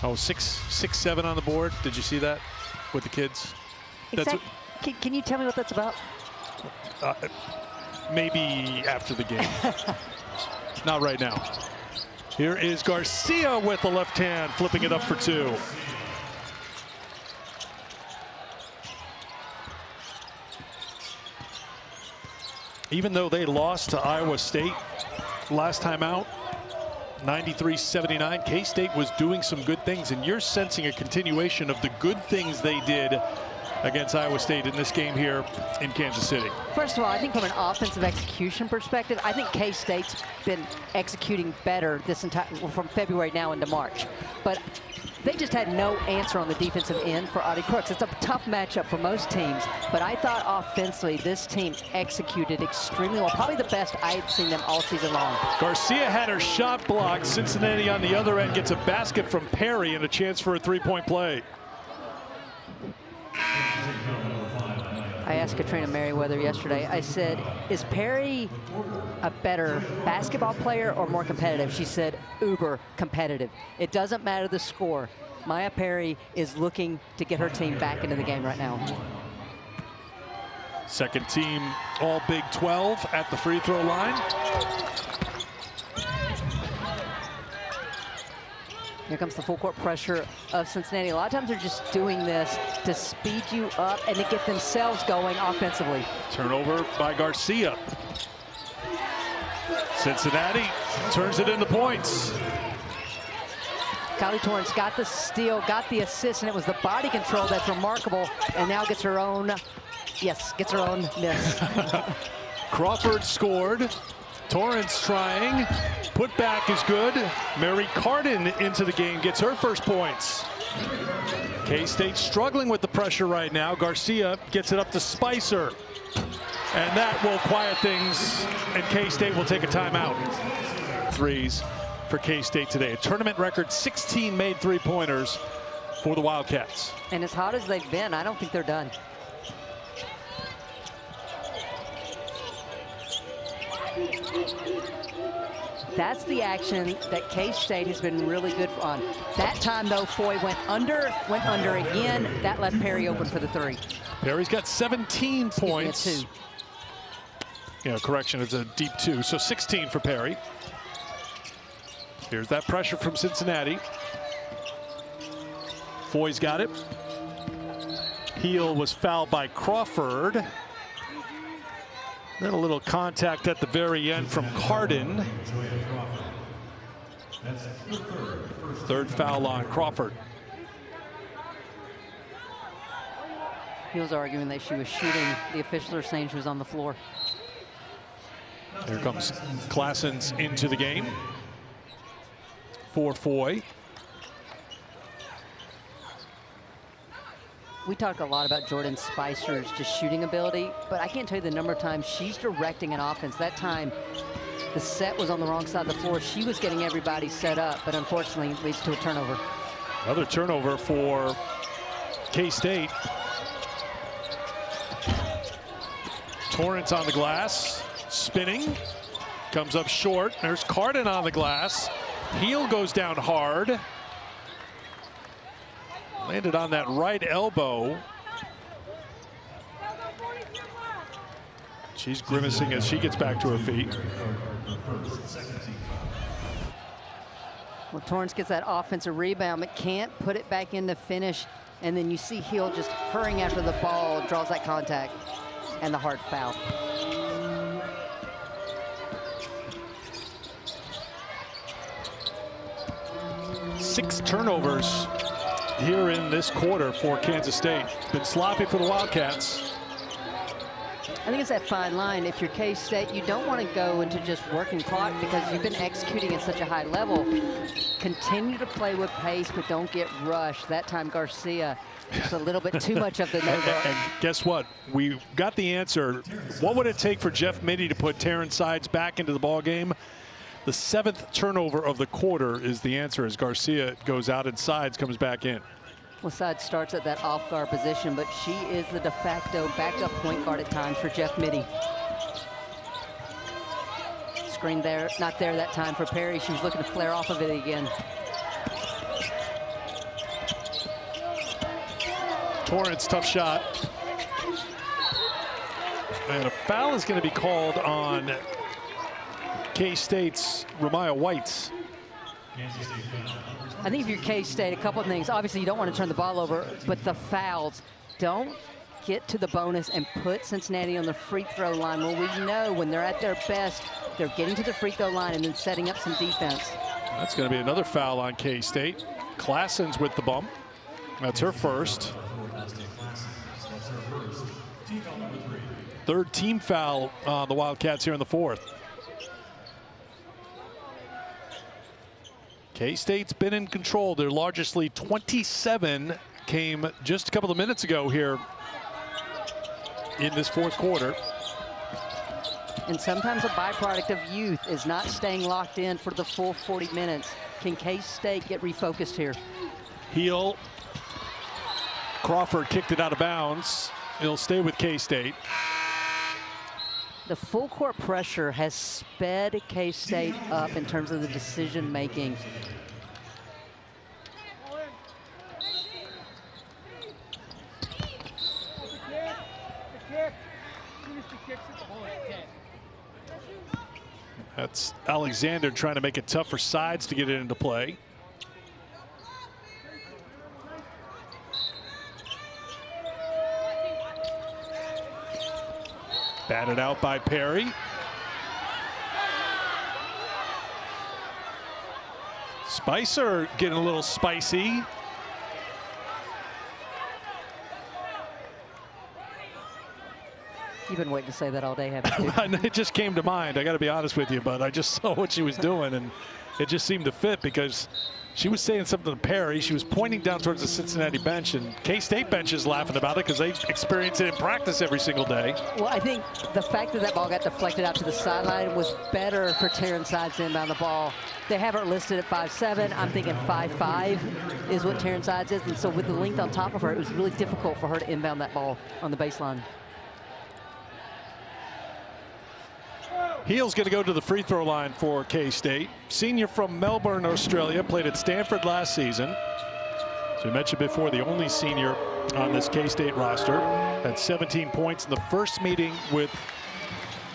6-7 on the board. Did you see that with the kids? Can you tell me what that's about? maybe after the game. Not right now. Here is Garcia with the left hand, flipping it up for 2. Even though they lost to Iowa State last time out, 93-79, K-State was doing some good things, and you're sensing a continuation of the good things they did against Iowa State in this game here in Kansas City. First of all, I think from an offensive execution perspective, I think K-State's been executing better this entire from February now into March. But they just had no answer on the defensive end for Audie Crooks. It's a tough matchup for most teams, but I thought offensively this team executed extremely well. Probably the best I had seen them all season long. Garcia had her shot blocked. Cincinnati on the other end gets a basket from Perry and a chance for a 3-point play. I asked Katrina Merriweather yesterday, I said, is Perry a better basketball player or more competitive? She said, uber competitive. It doesn't matter the score. Maya Perry is looking to get her team back into the game right now. Second team all Big 12 at the free throw line. Here comes the full court pressure of Cincinnati. A lot of times they're just doing this to speed you up and to get themselves going offensively. Turnover by Garcia. Cincinnati turns it into points. Kylie Tourn got the steal, got the assist, and it was the body control that's remarkable, and now gets her own, gets her own miss. Crawford scored. Torrance trying. Put back is good. Mary Carden into the game, gets her first points. K-State struggling with the pressure right now. Garcia gets it up to Speiser. And that will quiet things, and K-State will take a timeout. Threes for K-State today. A tournament record 16 made three-pointers for the Wildcats. And as hot as they've been, I don't think they're done. That's the action that K-State has been really good on. That time, though, Foy went under again. That left Perry open for the 3. Perry's got 17 points. Excuse me, 2. Yeah, correction, it's a deep 2. So 16 for Perry. Here's that pressure from Cincinnati. Foy's got it. Heel was fouled by Crawford. Then a little contact at the very end from Carden. Third foul on Crawford. Heel's arguing that she was shooting. The officials are saying she was on the floor. Here comes Claessens into the game for Foy. We talk a lot about Jordan Speiser's just shooting ability, but I can't tell you the number of times she's directing an offense. That time, the set was on the wrong side of the floor. She was getting everybody set up, but unfortunately leads to a turnover. Another turnover for K-State. Torrance on the glass, spinning, comes up short. There's Carden on the glass. Heel goes down hard. Landed on that right elbow. She's grimacing as she gets back to her feet. Well, Torrance gets that offensive rebound, but can't put it back in the finish. And then you see Heel just hurrying after the ball, draws that contact, and the hard foul. Six turnovers here in this quarter for Kansas State. Been sloppy for the Wildcats. I think it's that fine line. If you're K-State, you don't want to go into just working clock because you've been executing at such a high level. Continue to play with pace, but don't get rushed. That time, Garcia, just a little bit too much of the no-go. And guess what? We got the answer. What would it take for Jeff Mittie to put Taryn Sides back into the ballgame? The 7th turnover of the quarter is the answer as Garcia goes out and Sides comes back in. Well, Sides starts at that off-guard position, but she is the de facto backup point guard at times for Jeff Mittie. Screen there, not there that time for Perry. She was looking to flare off of it again. Torrance, tough shot. And a foul is going to be called on K-State's Ramaya Whites. I think if you're K-State, a couple of things. Obviously, you don't want to turn the ball over, but the fouls don't get to the bonus and put Cincinnati on the free throw line. Well, we know when they're at their best, they're getting to the free throw line and then setting up some defense. That's going to be another foul on K-State. Klassen's with the bump. That's her first. Third team foul on the Wildcats here in the fourth. K-State's been in control. Their largest lead, 27, came just a couple of minutes ago here in this fourth quarter. And sometimes a byproduct of youth is not staying locked in for the full 40 minutes. Can K-State get refocused here? Heel. Crawford kicked it out of bounds. It'll stay with K-State. The full court pressure has sped K-State up in terms of the decision making. That's Alexander trying to make it tough for Sides to get it into play. Batted out by Perry. Speiser getting a little spicy. You've been waiting to say that all day, haven't you? It just came to mind. I got to be honest with you, but I just saw what she was doing, and it just seemed to fit because she was saying something to Perry. She was pointing down towards the Cincinnati bench, and K-State bench is laughing about it because they experience it in practice every single day. Well, I think the fact that that ball got deflected out to the sideline was better for Taryn Sides to inbound the ball. They have her listed at 5'7". I'm thinking 5'5" is what Taryn Sides is, and so with the length on top of her, it was really difficult for her to inbound that ball on the baseline. Heel's going to go to the free throw line for K-State. Senior from Melbourne, Australia, played at Stanford last season. As we mentioned before, the only senior on this K-State roster. Had 17 points in the first meeting with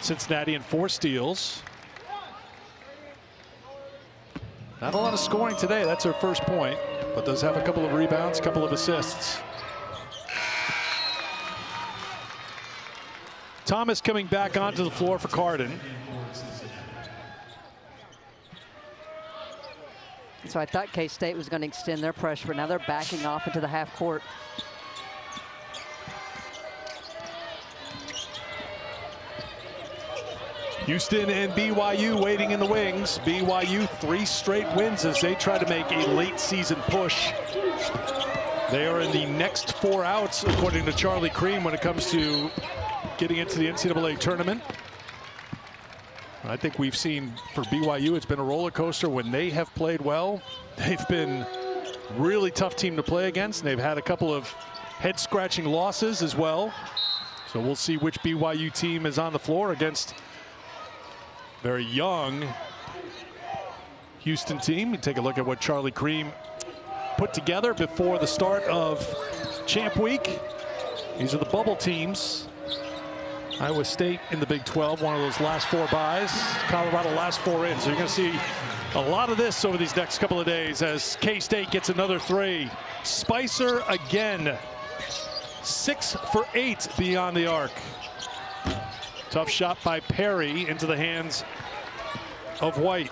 Cincinnati and 4 steals. Not a lot of scoring today. That's her first point, but does have a couple of rebounds, a couple of assists. Thomas coming back onto the floor for Carden. So I thought K-State was going to extend their pressure, but now they're backing off into the half court. Houston and BYU waiting in the wings. BYU 3 straight wins as they try to make a late season push. They are in the next 4 outs, according to Charlie Cream, when it comes to getting into the NCAA tournament. I think we've seen for BYU, it's been a roller coaster when they have played well. They've been a really tough team to play against, and they've had a couple of head-scratching losses as well. So we'll see which BYU team is on the floor against very young Houston team. You take a look at what Charlie Cream put together before the start of Champ Week. These are the bubble teams. Iowa State in the Big 12, one of those last 4 buys. Colorado last 4 in. So you're going to see a lot of this over these next couple of days as K-State gets another 3. Speiser again. 6 for 8 beyond the arc. Tough shot by Perry into the hands of White.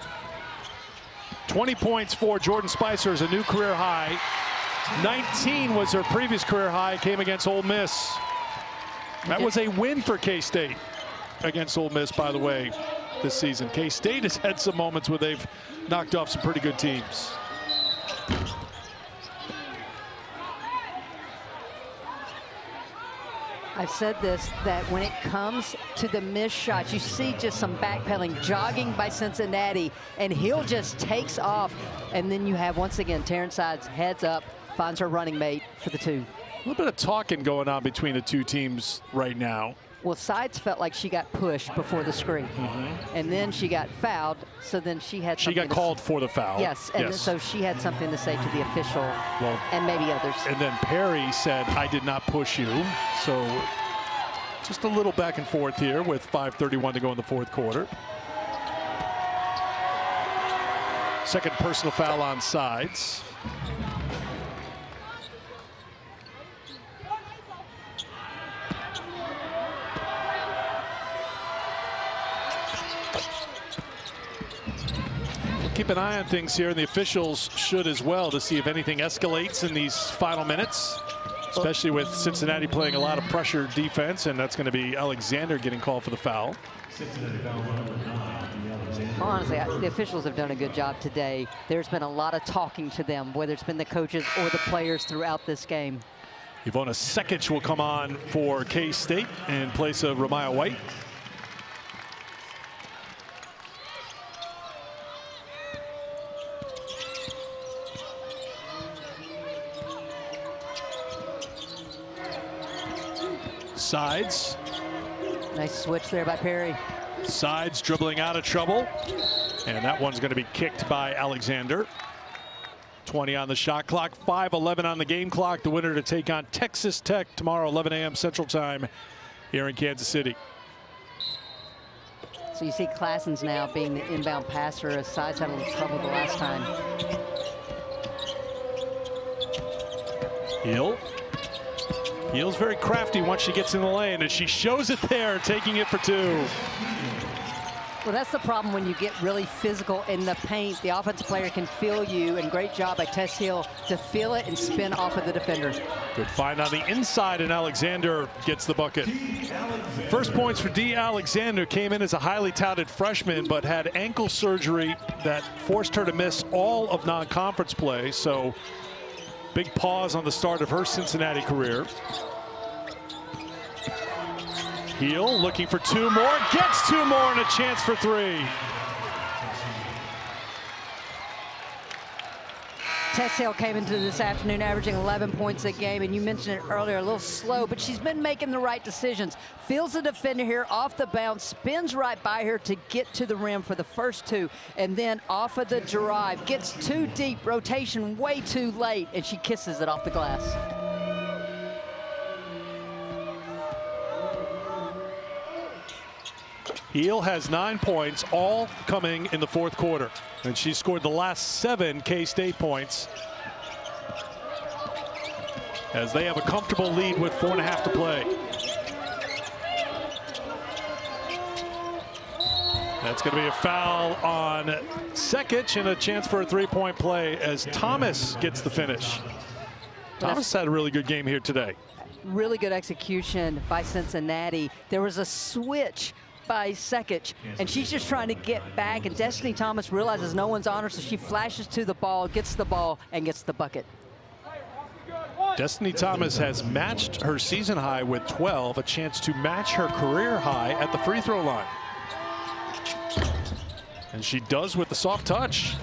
20 points for Jordan Speiser is a new career high. 19 was her previous career high, came against Ole Miss. That was a win for K-State against Ole Miss, by the way, this season. K-State has had some moments where they've knocked off some pretty good teams. I've said this, that when it comes to the missed shots, you see just some backpedaling, jogging by Cincinnati, and Hill just takes off. And then you have, once again, Taryn Sides heads up, finds her running mate for the 2. A little bit of talking going on between the 2 teams right now. Well, Sides felt like she got pushed before the screen. And then she got fouled, so then she had She got called for the foul. Yes, and so she had something to say to the official, and maybe others. And then Perry said, I did not push you. So Just a little back and forth here with 5:31 to go in the fourth quarter. Second personal foul on Sides. Keep an eye on things here, and the officials should as well, to see if anything escalates in these final minutes, especially with Cincinnati playing a lot of pressure defense, and that's going to be Alexander getting called for the foul. Well, honestly, the officials have done a good job today. There's been a lot of talking to them, whether it's been the coaches or the players throughout this game. Ivona Sekic will come on for K-State in place of Ramaya White. Sides. Nice switch there by Perry. Sides dribbling out of trouble. And that one's going to be kicked by Alexander. 20 on the shot clock, 5:11 on the game clock. The winner to take on Texas Tech tomorrow, 11 a.m. Central Time here in Kansas City. So you see Classens now being the inbound passer, as Sides had a little trouble the last time. Heel's very crafty once she gets in the lane, and she shows it there, taking it for two. Well, that's the problem when you get really physical in the paint. The offensive player can feel you, and great job by Tess Hill to feel it and spin off of the defender. Good find on the inside, and Alexander gets the bucket. First points for D. Alexander. Came in as a highly touted freshman, but had ankle surgery that forced her to miss all of non-conference play. So big pause on the start of her Cincinnati career. Heel looking for two more, gets two more, and a chance for three. Tess Hill came into this afternoon averaging 11 points a game, and you mentioned it earlier, a little slow, but she's been making the right decisions. Feels the defender here off the bounce, spins right by her to get to the rim for the first two, and then off of the drive, gets too deep, rotation way too late, and she kisses it off the glass. Heel has 9 points, all coming in the fourth quarter. And she scored the last 7 K-State points, as they have a comfortable lead with 4.5 to play. That's going to be a foul on Sekic, and a chance for a three-point play as Thomas gets the finish. Thomas had a really good game here today. Really good execution by Cincinnati. There was a switch by Sekic, and she's just trying to get back, and Destiny Thomas realizes no one's on her, so she flashes to the ball, gets the ball, and gets the bucket. Destiny Thomas has matched her season high with 12, a chance to match her career high at the free throw line. And she does with the soft touch.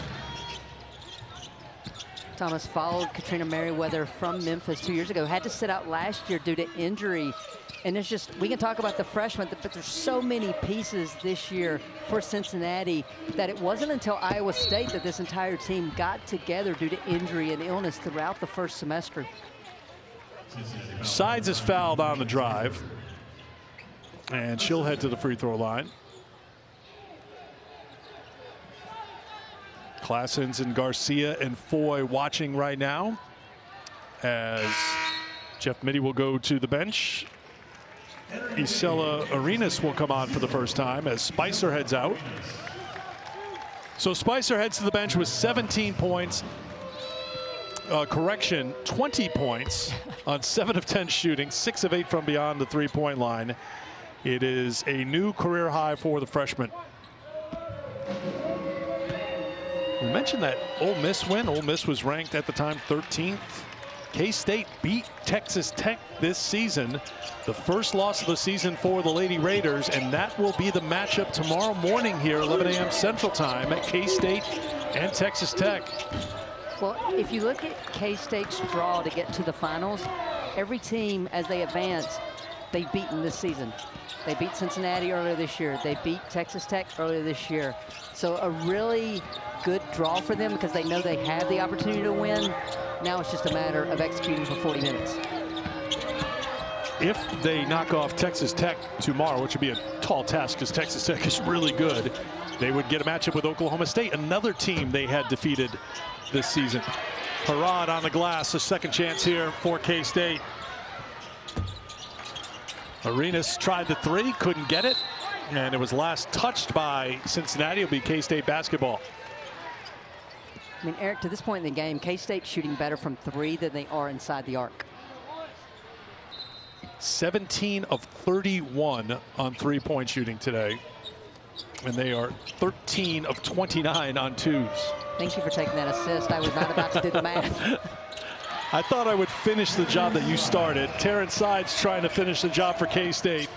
Thomas followed Katrina Merriweather from Memphis 2 years ago, had to sit out last year due to injury. And it's just, we can talk about the freshmen, but there's so many pieces this year for Cincinnati that it wasn't until Iowa State that this entire team got together due to injury and illness throughout the first semester. Sides is fouled on the drive, and she'll head to the free throw line. Classens and Garcia and Foy watching right now, as Jeff Mitty will go to the bench. Isela Arenas will come on for the first time as Speiser heads out. So Speiser heads to the bench with 17 points. 20 points on 7 of 10 shooting, 6 of 8 from beyond the three-point line. It is a new career high for the freshman. We mentioned that Ole Miss win. Ole Miss was ranked at the time 13th. K-State beat Texas Tech this season, the first loss of the season for the Lady Raiders, and that will be the matchup tomorrow morning here, 11 a.m. Central Time, at K-State and Texas Tech. Well, if you look at K-State's draw to get to the finals, every team as they advance, they've beaten this season. They beat Cincinnati earlier this year. They beat Texas Tech earlier this year. So a really good draw for them because they know they have the opportunity to win. Now it's just a matter of executing for 40 minutes. if they knock off Texas Tech tomorrow, which would be a tall task because Texas Tech is really good, they would get a matchup with Oklahoma State, another team they had defeated this season. Harrod on the glass, a second chance here for K-State. Arenas tried the three, couldn't get it, and it was last touched by Cincinnati. It'll be K-State basketball. I mean, Eric, to this point in the game, K-State shooting better from three than they are inside the arc. 17 of 31 on three-point shooting today, and they are 13 of 29 on twos. Thank you for taking that assist. I was not about to do the math. I thought I would finish the job that you started. Taryn Sides trying to finish the job for K-State.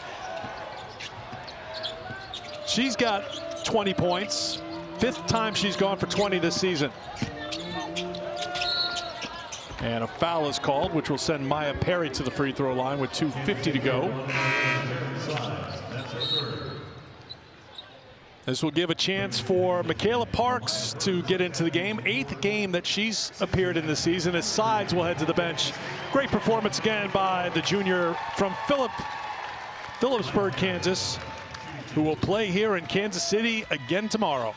She's got 20 points. Fifth time she's gone for 20 this season. And a foul is called, which will send Maya Perry to the free throw line with 2:50 to go. This will give a chance for Michaela Parks to get into the game. 8th game that she's appeared in this season, as Sides will head to the bench. Great performance again by the junior from Phillipsburg, Kansas, who will play here in Kansas City again tomorrow.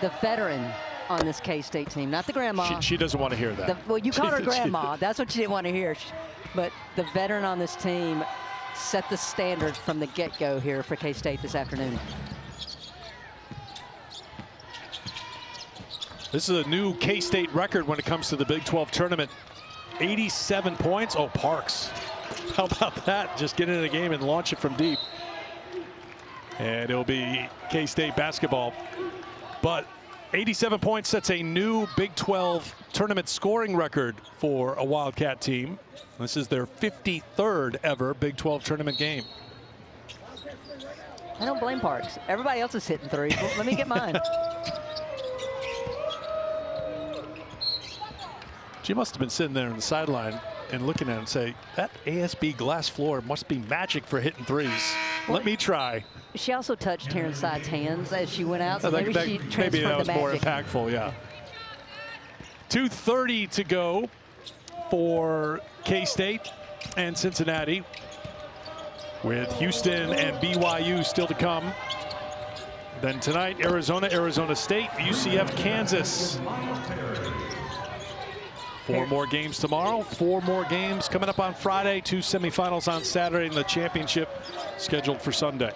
The veteran on this K-State team, not the grandma. She doesn't want to hear that. Well, you called her grandma. That's what you didn't want to hear. But the veteran on this team set the standard from the get-go here for K-State this afternoon. This is a new K-State record when it comes to the Big 12 tournament. 87 points. Oh, Parks. How about that? Just get into the game and launch it from deep. And it'll be K-State basketball. But 87 points sets a new Big 12 tournament scoring record for a Wildcat team. This is their 53rd ever Big 12 tournament game. I don't blame Parks. Everybody else is hitting threes. Well, let me get mine. She must have been sitting there on the sideline and looking at it and say, that ASB glass floor must be magic for hitting threes. Let me try. She also touched Taryn Sides' hands as she went out, so maybe she transferred maybe that was the more magic. impactful, yeah. 2:30 to go for K-State and Cincinnati, with Houston and BYU still to come. Then tonight, Arizona, Arizona State, UCF, Kansas. 4 more games tomorrow, 4 more games coming up on Friday, 2 semifinals on Saturday, and the championship scheduled for Sunday.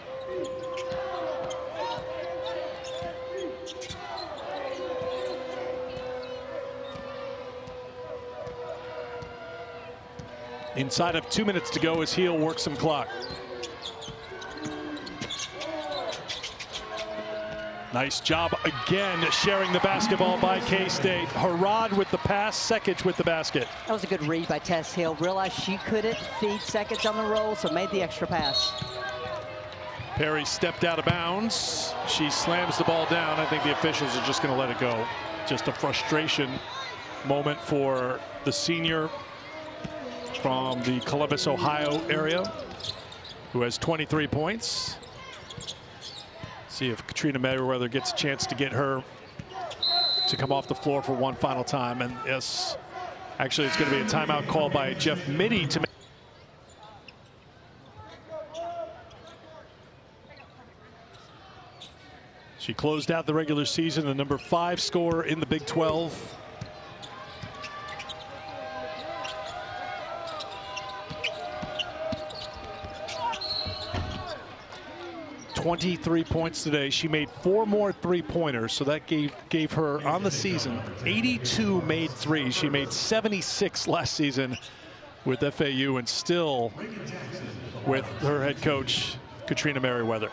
Inside of 2 minutes to go as Heel works some clock. Nice job again sharing the basketball by K-State. Harrod with the pass, Sekic with the basket. That was a good read by Tess Hill. Realized she couldn't feed Sekic on the roll, so made the extra pass. Perry stepped out of bounds. She slams the ball down. I think the officials are just going to let it go. Just a frustration moment for the senior from the Columbus, Ohio area, who has 23 points. See if Katrina Merriweather gets a chance to get her to come off the floor for one final time. And yes, actually it's going to be a timeout called by Jeff Mitty to make. She closed out the regular season, the number 5 scorer in the Big 12. .23 points today. She made 4 more three-pointers, so that gave her on the season 82 made threes. She made 76 last season with FAU, and still with her head coach Katrina Merriweather.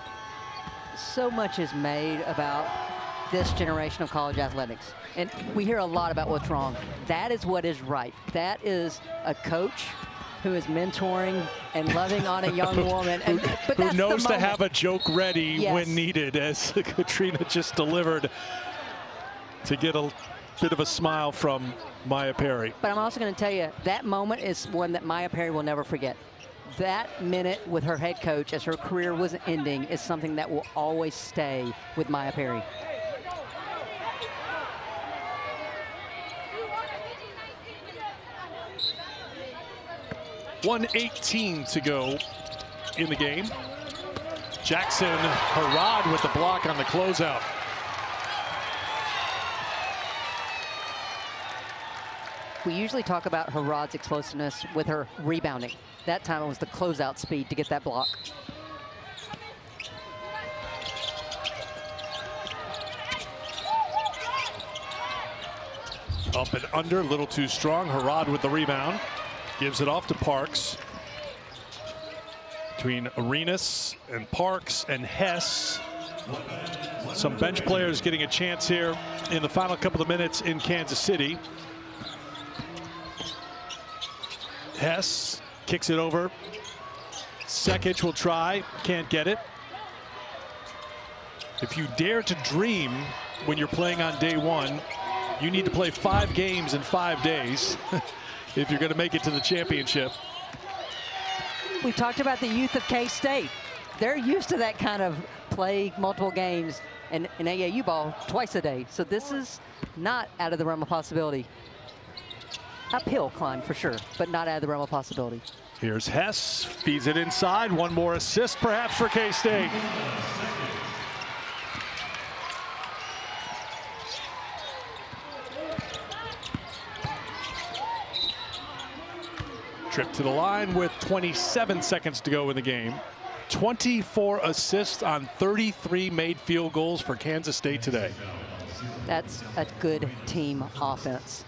So much is made about this generation of college athletics, and we hear a lot about what's wrong. That is what is right. That is a coach who is mentoring and loving on a young woman. And, but who that's knows the to moment. have a joke ready Yes. when needed, as Katrina just delivered to get a bit of a smile from Maya Perry. But I'm also going to tell you, that moment is one that Maya Perry will never forget. That minute with her head coach as her career was ending is something that will always stay with Maya Perry. 1:18 to go in the game. Jackson Harrod with the block on the closeout. We usually talk about Harrod's explosiveness with her rebounding. That time it was the closeout speed to get that block. Up and under, a little too strong. Harrod with the rebound. Gives it off to Parks. Between Arenas and Parks and Hess. Some bench players getting a chance here in the final couple of minutes in Kansas City. Hess kicks it over. Sekic will try, can't get it. If you dare to dream when you're playing on day one, you need to play 5 games in 5 days if you're going to make it to the championship. We talked about the youth of K-State. They're used to that kind of play multiple games and in AAU ball twice a day. So this is not out of the realm of possibility. Uphill climb for sure, but not out of the realm of possibility. Here's Hess, feeds it inside. One more assist perhaps for K-State. Trip to the line with 27 seconds to go in the game. 24 assists on 33 made field goals for Kansas State today. That's a good team offense.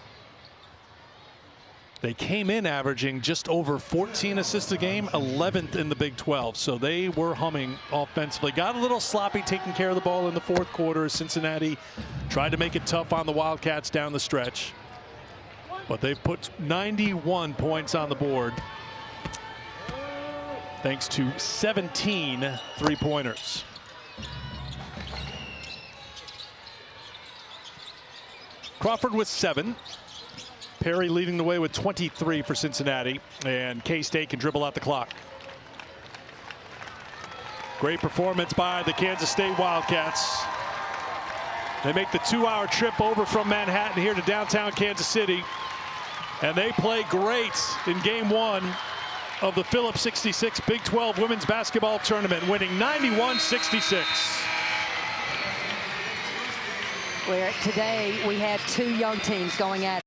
They came in averaging just over 14 assists a game, 11th in the Big 12. So they were humming offensively. Got a little sloppy taking care of the ball in the fourth quarter. Cincinnati tried to make it tough on the Wildcats down the stretch. But they've put 91 points on the board thanks to 17 three-pointers. Crawford with 7. Perry leading the way with 23 for Cincinnati, and K-State can dribble out the clock. Great performance by the Kansas State Wildcats. They make the 2-hour trip over from Manhattan here to downtown Kansas City, and they play great in game 1 of the Phillips 66 Big 12 Women's Basketball Tournament, winning 91-66. Where today we had 2 young teams going at it.